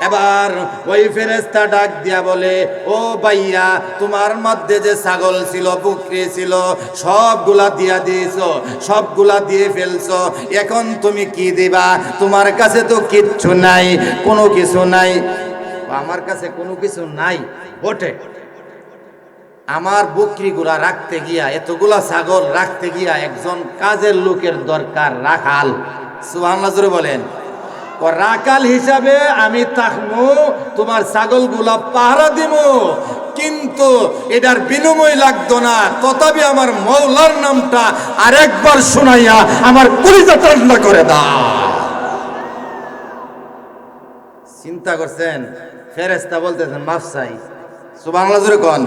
এবার ওই ফেরেশতা ডাক দিয়া বলে, ও ভাইয়া তোমার মধ্যে যে ছাগল ছিল, বকরি ছিল, সবগুলা দিয়া দিয়েছো, সবগুলা দিয়ে ফেলছো, এখন তুমি কি দিবা? তোমার কাছে তো কিচ্ছু নাই, কোনো কিছু নাই। আমার কাছে কোনো কিছু নাই বটে, আমার বকরিগুলা রাখতে গিয়া, এতগুলা ছাগল রাখতে গিয়া একজন কাজের লোকের দরকার, রাখাল। সুবহানাল্লাহ জোরে বলেন। রাখাল হিসাবে আমি থাকবো, তোমার ছাগলগুলা পাহারা দিব, কিন্তু এটার বিনিময় লাগতো না, তথাপি আমার মওলার নামটা আরেকবার শোনাইয়া আমার কলিজা ঠান্ডা করে দাও। চিন্তা করছেন? ফেরেশতা বলতেছেন মাফ চাই। সুবহানাল্লাহ জোরে কোন,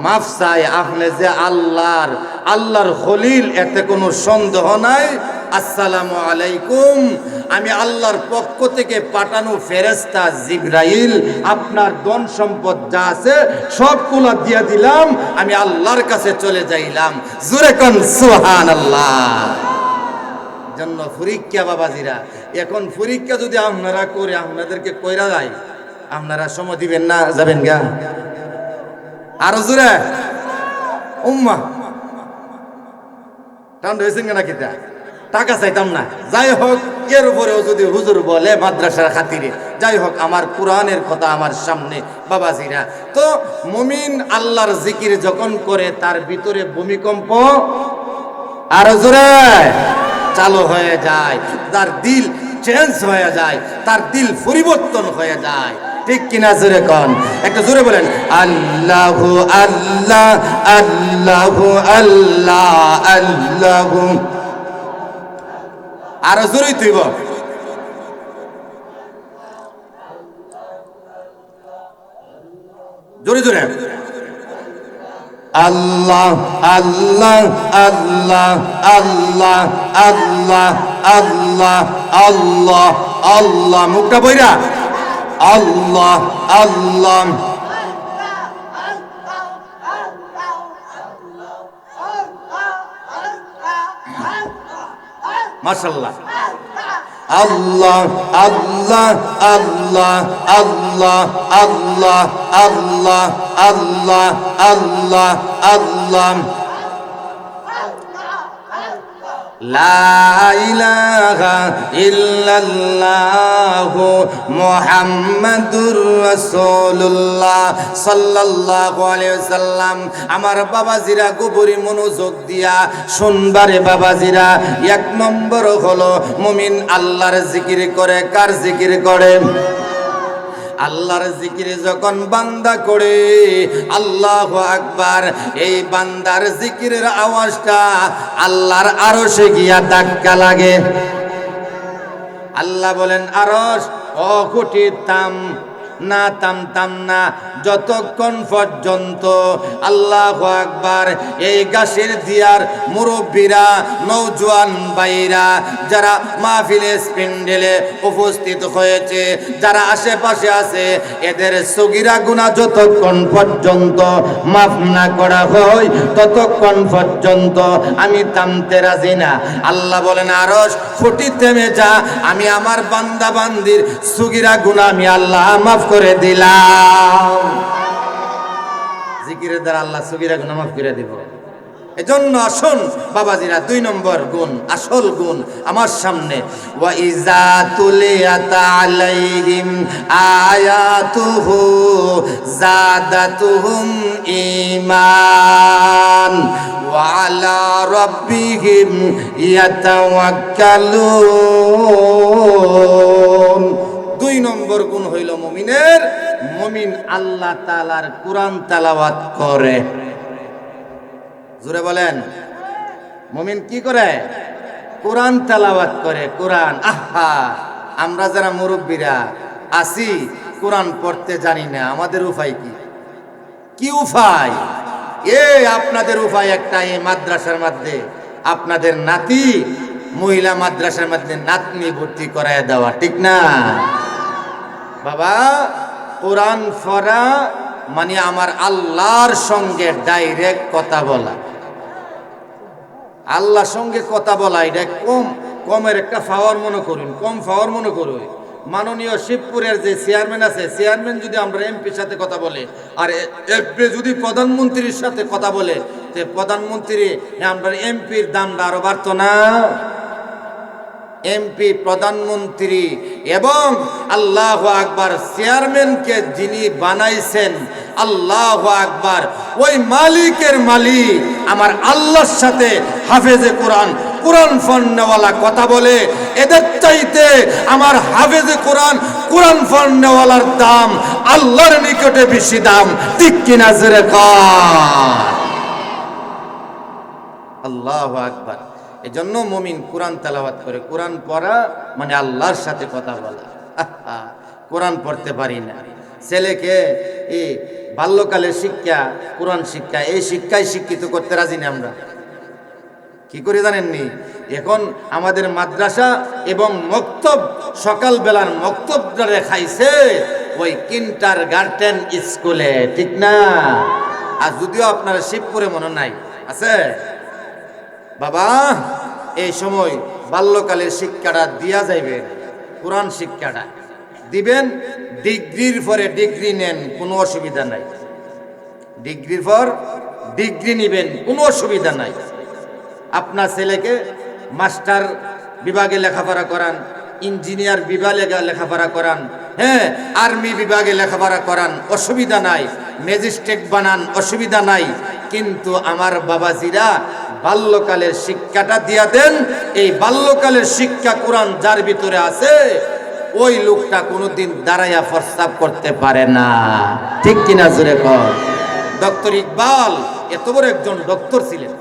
মাফ চাই। আপনি যে আল্লাহর খলিল, এতে কোনো সন্দেহ নাই। আসসালামু আলাইকুম, আমি আল্লাহর পক্ষ থেকে পাঠানো ফেরেশতা জিবরাইল, আপনার ধন সম্পদ যা আছে সবগুলা দিয়া দিলাম, আমি আল্লাহর কাছে চলে যাইলাম। জোরে কোন সুবহানাল্লাহ। জন্য পরীক্ষা বাবাজিরা, এখন পরীক্ষা যদি আপনারা করে আপনাদেরকে কইরা যায়, আপনারা সময় দিবেন না? যাবেন গা আরো জোরে উম্মা টান হয়েছেন কেনা? কিতা টাকা চাইতাম না, যাই হোক, এর উপরেও যদি হুজুর বলে মাদ্রাসার খাতিরে, যাই হোক, আমার কোরআনের কথা আমার সামনে বাবাজিরা। তো মুমিন আল্লাহর জিকির যখন করে, তার ভিতরে ভূমিকম্প আরো জোরে চালু হয়ে যায়, তার দিল চেঞ্জ হয়ে যায়, তার দিল পরিবর্তন হয়ে যায়। ঠিক কিনা? জোরে কন, একটা জোরে বলেন আল্লাহু আল্লাহ আল্লাহু আল্লাহ আল্লাহু। আরো জোরেই তুইব, জোরে জোরে আল্লাহ আল্লাহ আল্লাহ আল্লাহ আল্লাহ আল্লাহ আল্লাহ আল্লাহ। মুখটা বইরা আল্লাহ আল্লাহ। মাশাআল্লাহ। আল্লাহ আল্লাহ আল্লাহ আল্লাহ আল্লাহ আল্লাহ আল্লাহ আল্লাহ আল্লাহ। লা ইলাহা ইল্লাল্লাহু মুহাম্মাদুর রাসূলুল্লাহ সাল্লাল্লাহু আলাইহি ওয়াসাল্লাম। আমার বাবাজিরা গভীর মনোযোগ দিয়া শুনবারে বাবাজিরা, এক নম্বর হলো মুমিন আল্লাহর জিকির করে। কার জিকির করে? আল্লাহর জিকির যখন বান্দা করে, আল্লাহু আকবার, এই বান্দার জিকিরের আওয়াজটা আল্লাহর আরশে গিয়া ধাক্কা লাগে। আল্লাহ বলেন আরশ অকুটি থাম না, থামতাম না যতক্ষণ পর্যন্ত আল্লাহু আকবার এই গাছের দিয়ার মুরব্বীরা, নওজোয়ান ভাইরা, যারা মাহফিলে স্পিন্ডেলে উপস্থিত হয়েছে, যারা আশেপাশে আছে, এদের সগীরা গুনাহ যতক্ষণ পর্যন্ত মাফ না করা হয়, ততক্ষণ পর্যন্ত আমি থামতে রাজি না। আল্লাহ বলেন আরশ ফুটি থেমে যা, আমি আমার বান্দা বান্দির সগীরা গুনাহ আমি আল্লাহ মাফ করে দিলাম। জিকিরের দ্বারা আল্লাহ সগীরা গুনাহ মাফ করে দিব। এজন্য আসুন বাবাজিরা, 2 নম্বর গুণ, আসল গুণ আমার সামনে, ওয়া ইজা তুলিয়াত আলাইহিম আয়াতুহু জাদাতুহুম ঈমান ওয়া আলা রাব্বিহিম ইয়াতাওয়াক্কালুন। 2 নম্বর গুণ হইল মুমিনের, মুমিন আল্লাহ তাআলার কোরআন তেলাওয়াত করে। জোরে বলেন, মুমিন কি করে? কোরআন তেলাওয়াত করে। কোরআন, আহা, আমরা যারা মুরব্বীরা আছি কোরআন পড়তে জানি না, আমাদের উপায় কি? কি উপায়? আপনাদের উপায় একটা, এই মাদ্রাসার মধ্যে আপনাদের নাতি, মহিলা মাদ্রাসার মধ্যে নাতনি ভর্তি করায় দেওয়া, ঠিক না বাবা? কোরআন পড়া মানে আমার আল্লাহর সঙ্গে ডাইরেক্ট কথা বলা। আল্লাহর সঙ্গে কথা বলা এটা কমের একটা পাওয়ার মনে করুন, কম পাওয়ার মনে করুন। মাননীয় শিবপুরের যে চেয়ারম্যান আছে, চেয়ারম্যান যদি আমরা এমপির সাথে কথা বলে, আর এমপি যদি প্রধানমন্ত্রীর সাথে কথা বলে, তে প্রধানমন্ত্রী আমরা এমপির দামটা আরো বাড়তো না? এমপি, প্রধানমন্ত্রী এবং আল্লাহু আকবার চেয়ারম্যানকে যিনি বানাইছেন, আল্লাহু আকবার, ওই মালিকের মালিক আমার আল্লাহর সাথে হাফেজে কোরআন, কোরআন ফন্নেওয়ালা কথা বলে, এদের চাইতে আমার হাফেজে কোরআন, কোরআন ফন্নেওয়ালার দাম আল্লাহর নিকটে বেশি দাম। ঠিক কিনা জোরে কর আল্লাহু আকবার। এজন্য মুমিন কোরআন তেলাওয়াত করে। কোরআন পড়া মানে আল্লাহর সাথে কথা বলা। কোরআন পড়তে পারি না, ছেলেকে এই বাল্যকালের শিক্ষা, কোরআন শিক্ষা, এই শিক্ষায় শিক্ষিত করতে রাজি না। আমরা কি করে জানেননি? এখন আমাদের মাদ্রাসা এবং মক্তব, সকালবেলার মক্তবটা রেখাইছে ওই কিন্ডারগার্টেন স্কুলে, ঠিক না? আর যদিও আপনারা শিবপুরে মনে নাই আছে বাবা, এই সময় বাল্যকালের শিক্ষাটা দিয়া যাইবে, কোরআন শিক্ষাটা দিবেন। ডিগ্রির পরে ডিগ্রি নেন, কোনো অসুবিধা নাই। ডিগ্রির পর ডিগ্রি নিবেন, কোনো অসুবিধা নাই। আপনার ছেলেকে মাস্টার বিভাগে লেখাপড়া করান, ইঞ্জিনিয়ার বিভাগে লেখাপড়া করান, হ্যাঁ, আর্মি বিভাগে লেখাপড়া করান, অসুবিধা নাই। ম্যাজিস্ট্রেট বানান, অসুবিধা নাই। কিন্তু আমার বাবাজিরা বাল্যকালের শিক্ষাটা দিয়া দেন। এই বাল্যকালের শিক্ষা কোরআন যার ভিতরে আছে, ওই লোকটা কোনোদিন দাঁড়াইয়া প্রস্তাব করতে পারে না। ঠিক কিনা জোরে কর। ডক্টর ইকবাল এত বড় একজন ডক্টর ছিলেন।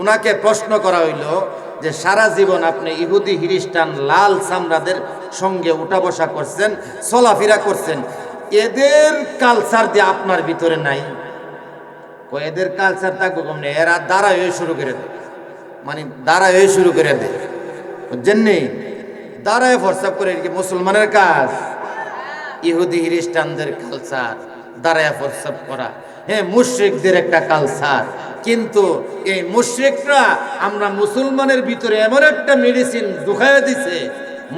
উনাকে প্রশ্ন করা হইল যে সারা জীবন আপনি ইহুদি খ্রিস্টান লাল চামড়াদের সঙ্গে উঠা বসা করছেন, চলাফেরা করছেন, এদের কালচার দিয়ে আপনার ভিতরে নাই? এদের কালচার থাকবো কমনে, এরা দাঁড়ায় শুরু করে দেয়, মানে দাঁড়ায় শুরু করে দেয়, বুঝছেন নি? দাঁড়ায় প্রস্তাব করে, কি মুসলমানের কাজ? ইহুদি খ্রিস্টানদের কালচার দাঁড়ায় প্রস্তাব করা, হ্যাঁ, মুশরিকদের একটা কালচার। কিন্তু এই মুশরিকরা আমরা মুসলমানের ভিতরে এমন একটা মেডিসিন ঢুকাইয়া দিছে,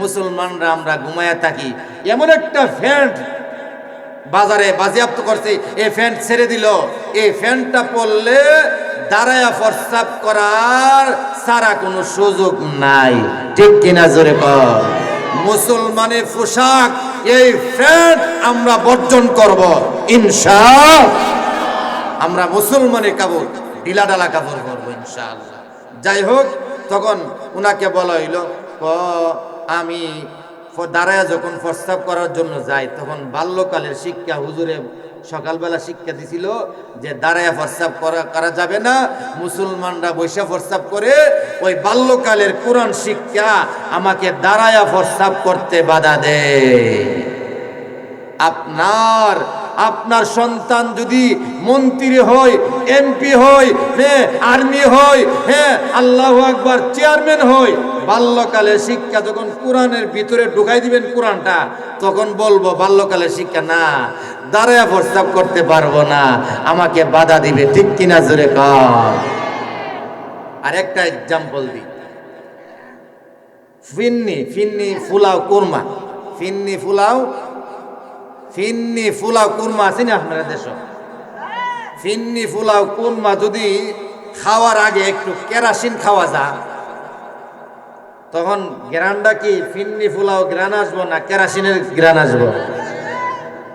মুসলমানরা আমরা ঘুমায়া থাকি, এমন একটা ফ্যান্ট বাজারে বাজেয়াপ্ত করছে, এই ফ্যান্ট ছেড়ে দিল, এই ফ্যান্টটা পরলে দাঁড়ায়া প্রস্তাব করার সারা কোনো সুযোগ নাই। ঠিক কিনা জোরে কর। মুসলমানের পোশাক এই ফ্যান্ট আমরা বর্জন করব ইনশাআল্লাহ। আমরা মুসলমানের কাপড় ঢিলা ঢালা কাপড় পরবো ইনশাআল্লাহ। যাই হোক, তখন উনাকে বলা হইল, আমি দাঁড়ায় যখন প্রস্তাব করার জন্য যাই, তখন বাল্যকালের শিক্ষা হুজুরে সকালবেলা শিক্ষা দিছিল যে দাঁড়ায় প্রস্তাব করা যাবে না, মুসলমানরা বৈশা প্রস্তাব করে। ওই বাল্যকালের কোরআন শিক্ষা আমাকে দাঁড়ায় প্রস্তাব করতে বাধা দেয়। আপনার সন্তান যদি মন্ত্রী হয়, এমপি হয়, হ্যাঁ, আর্মি হয়, হ্যাঁ, আল্লাহু আকবার, চেয়ারম্যান হয়, বাল্যকালের শিক্ষা যখন কোরআনের ভিতরে ঢুকাই দিবেন কোরআনটা, তখন বলবো বাল্যকালের শিক্ষা না, দাঁড়ায় প্রস্তাব করতে পারবো না, আমাকে বাধা দিবে। ঠিক কিনা জোরে কর। আর একটা এক্সাম্পল দিই, ফিন্নি ফুলাও কুরমা, ফিন্নি ফুলাও কুরমা আছে না আপনারা দেশ? ফিন্নি ফুলাও কুরমা যদি খাওয়ার আগে একটু কেরাসিন খাওয়া যায়, তখন গ্রানটা কি ফিন্নি ফুলাও গ্রান আসবো না কেরাসিনের গ্রান আসবো?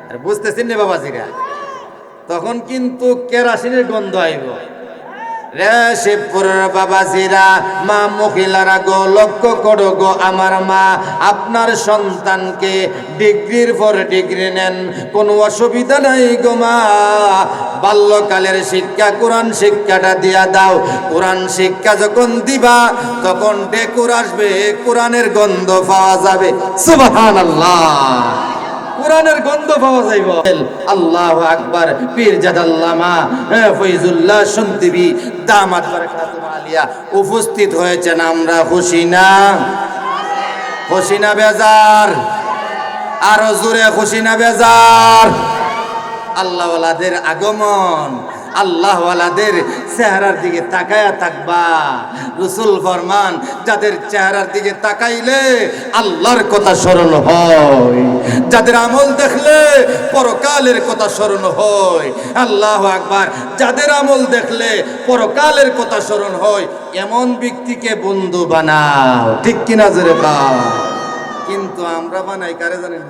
আর বুঝতেছেন না বাবাজিরা? তখন কিন্তু কেরাসিনের গন্ধ আইব। রে শিবপুরের বাবাজিরা, মা মহিলারা গো, লক্ষ্য করো গো আমার মা, আপনার সন্তানকে ডিগ্রির পর ডিগ্রি নেন, কোনো অসুবিধা নাই গো মা। বাল্যকালের শিক্ষা কোরআন শিক্ষাটা দিয়া দাও। কোরআন শিক্ষা যখন দিবা, তখন ডেকুর আসবে, কোরআনের গন্ধ পাওয়া যাবে। সুবহানাল্লাহ, কোরআনের গন্ধ পাওয়া যাইব। আল্লাহু আকবার। পীরজাদ আল্লামা ফয়জুল্লাহ সন্দিবি দামাত বারাকাতুহু আলিয়া উপস্থিত হয়েছেন। আমরা খুশি না? খুশি না বেজার? আরো জোরে খুশি না বেজার? আল্লাহওয়ালাদের আগমন, আল্লাহওয়ালাদের চেহারার দিকে তাকায়া থাকবা। রাসূল ফরমান, যাদের চেহারার দিকে তাকাইলে আল্লাহর কথা স্মরণ হয়, যাদের আমল দেখলে পরকালের কথা স্মরণ হয়। আল্লাহু আকবার। যাদের আমল দেখলে পরকালের কথা স্মরণ হয়, এমন ব্যক্তিকে বন্ধু বানাও। ঠিক কিনা জোরে বল। কিন্তু আমরা বানাই কারে জানেন?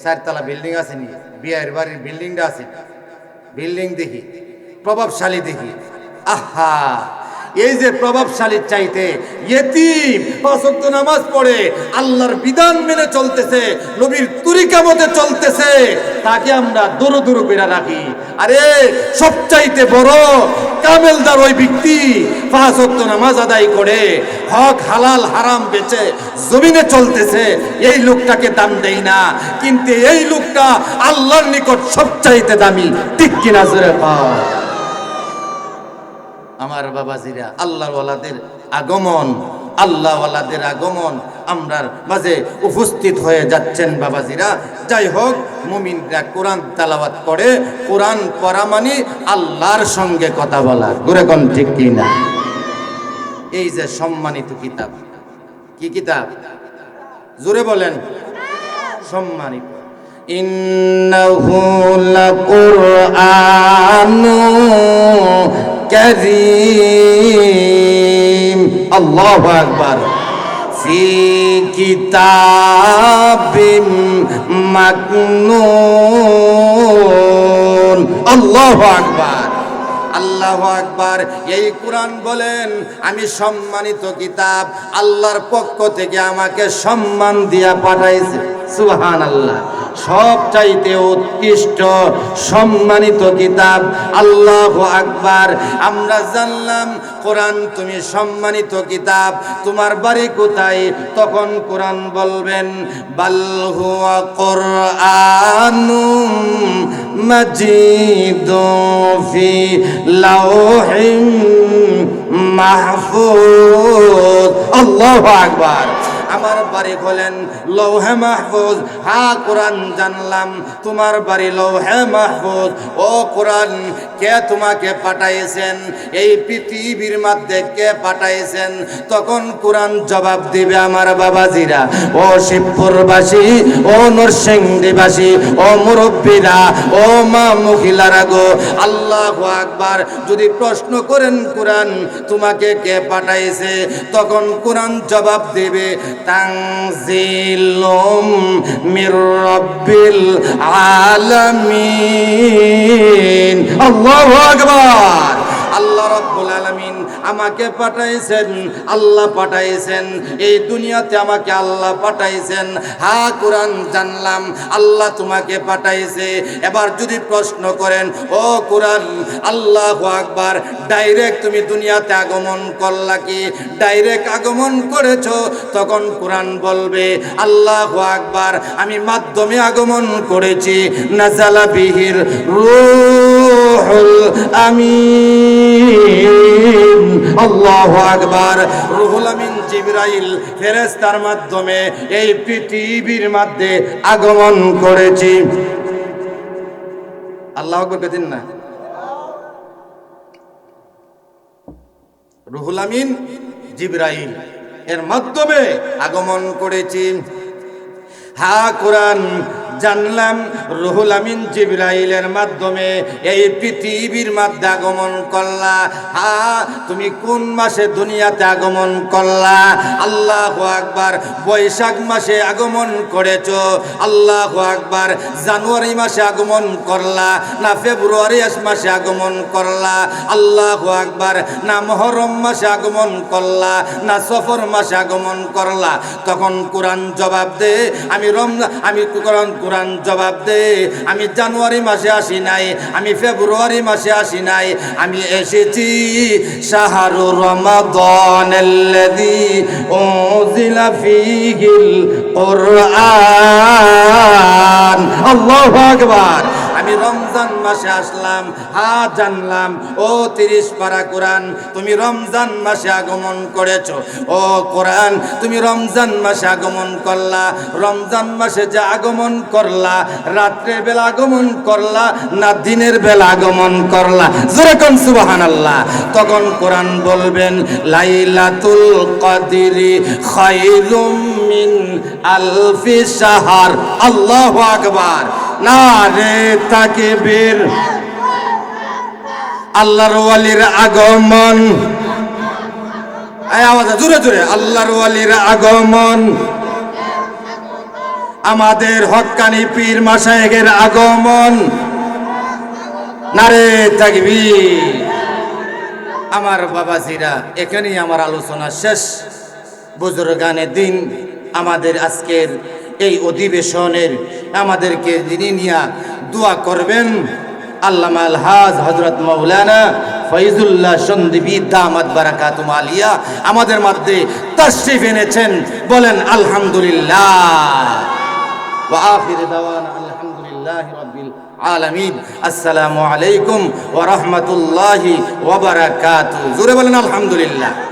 চারতলা বিল্ডিং আছে নি, বিয়ের বাড়ির বিল্ডিংটা আছে, বিল্ডিং দেখি, প্রভাবশালী দেখি। আহা, এই যে প্রভাবশালীর চাইতে ইয়েতিম পাঁচ ওয়াক্ত নামাজ পড়ে আল্লাহর বিধান মেনে চলতেছে, নবীর তরিকা মতে চলতেছে, তাকে আমরা দূর দূর করে রাখি। আরে সবচাইতে বড় কামেলদার ওই ব্যক্তি, পাঁচ ওয়াক্ত নামাজ আদায় করে হক হালাল হারাম বেচে জমিনে চলতেছে, এই লোকটাকে দাম দেই না, কিন্তু এই লোকটা আল্লাহর নিকট সবচাইতে দামি। ঠিক কিনা জোরে পাও। আমার বাবাজিরা, আল্লাহওয়ালাদের আগমন, আল্লাহওয়ালাদের আগমন আমরার মাঝে উপস্থিত হয়ে যাচ্ছেন বাবাজিরা। যাই হোক, মুমিনরা কোরআন তেলাওয়াত করে, কোরআন পড়া মানে আল্লাহর সঙ্গে কথা বলা। ঘুরে কোন ঠিক কিনা? এই যে সম্মানিত কিতাব, কি কিতাব? জোরে বলেন। সম্মানিত। ইন্নাহু লাকুরআনুন কারীম। আল্লাহু আকবার। ফি কিতাবিম মাকনুন। আল্লাহু আকবার, আল্লাহু আকবার। এই কোরআন বলেন, আমি সম্মানিত কিতাব, আল্লাহর পক্ষ থেকে আমাকে সম্মান দিয়া পাঠাইছে। সুবহানাল্লাহ। সব চাইতে উৎকৃষ্ট সম্মানিত কিতাব। আল্লাহু আকবার। আমরা জানলাম কোরআন তুমি সম্মানিত কিতাব, তোমার বাড়ি কোথায়? তখন কোরআন বলবেন, বাল হুয়া কুরআনুম মাজিদুন ফি লাওহিম মাহফুজ। আল্লাহু আকবার। আমার বাড়ি হলেন লৌহে মাহফুজ। হ্যাঁ, কোরআন জানলাম তোমার বাড়ি লৌহে মাহফুজ। ও কোরআন, কে তোমাকে পাঠাইছেন? এই পৃথিবীর মধ্যে কে পাঠাইছেন? তখন কোরআন জবাব দিবে, আমার বাবাজিরা, ও শিবপুরবাসী, ও নরসিংদীবাসী, ও মুরব্বীরা, ও মা মহিলারা গো, আল্লাহু আকবার। যদি প্রশ্ন করেন কোরআন তোমাকে কে পাঠাইছে, তখন কোরআন জবাব দিবে, তানজিলুম মির রাব্বিল আলামিন। আল্লাহু আকবার। আল্লাহ রাব্বুল আলামিন আমাকে পাঠাইছেন, আল্লাহ পাঠাইছেন, এই দুনিয়াতে আমাকে আল্লাহ পাঠাইছেন। হ্যাঁ, কোরআন জানলাম আল্লাহ তোমাকে পাঠাইছে। এবার যদি প্রশ্ন করেন, ও কোরআন, আল্লাহু আকবার, ডাইরেক্ট তুমি দুনিয়াতে আগমন করলা কি ডাইরেক্ট আগমন করেছো? তখন কোরআন বলবে, আল্লাহু আকবার, আমি মাধ্যমে আগমন করেছি। নাযালা বিহির রূহুল আমিন। আল্লাহু আকবার। রুহুল আমিন জিবরাইল ফেরেশতার মাধ্যমে এই পৃথিবীর মধ্যে আগমন করেছি। আল্লাহু আকবার কইতেন না? রুহুল আমিন জিবরাইল এর মাধ্যমে আগমন করেছি। হ্যাঁ, কোরআন জানলাম রুহুল আমিন জিবরাইলের মাধ্যমে এই পৃথিবীর মধ্যে আগমন করলা। হ্যাঁ, তুমি কোন মাসে দুনিয়াতে আগমন করলা? আল্লাহু আকবার। বৈশাখ মাসে আগমন করেছো। আল্লাহু আকবার। জানুয়ারি মাসে আগমন করলা না ফেব্রুয়ারি মাসে আগমন করলা? আল্লাহু আকবার। না মুহররম মাসে আগমন করলা না সফর মাসে আগমন করলা? তখন কোরআন জবাব দে, আমি কোরআন জবাব দে, আমি জানুয়ারি মাসে আসি নাই, আমি ফেব্রুয়ারি মাসে আসি নাই, আমি এসেছি শাহরু রমাদানাল্লাযী উনজিলা ফীহিল কুরআন। আল্লাহু আকবার। আমি রমজান মাসে আসলাম, জানলাম ও 30 পারা কোরআন তুমি রমজান মাসে আগমন করেছো। ও কোরআন তুমি রমজান মাসে আগমন করলা, রমজান মাসে যে আগমন করলা, রাত্রের বেলা আগমন করলা না দিনের বেলা আগমন করলা? জোরে কোন সুবহানাল্লাহ। তখন কোরআন বলবেন লাইলাতুল কদরি খায়রুম মিন আলফি শাহর। আল্লাহু আকবার, নারে তাকবীর। আল্লাহর ওয়ালির আগমন, এই আওয়াজ জোরে জোরে, আল্লাহর ওয়ালির আগমন, আমাদের হক্কানি পীর মাশায়েখের আগমন, নারে তাকবীর। আমার বাবাজিরা, এখানেই আমার আলোচনা শেষ। বুজুর্গানে দিন আমাদের আজকের এই অধিবেশনের আমাদেরকে যিনি নিয়া দোয়া করবেন, আল্লামা আলহাজ হযরত মাওলানা ফয়জুল্লাহ সন্দিবি দামাত বারাকাতুম আলিয়া আমাদের মধ্যে তাশরীফ এনেছেন। বলেন আলহামদুলিল্লাহ। ওয়া আখির দাওয়ানা আলহামদুলিল্লাহি রাব্বিল আলামিন। আসসালামু আলাইকুম ওয়া রাহমাতুল্লাহি ওয়া বারাকাতুহু। জোরে বলেন আলহামদুলিল্লাহ।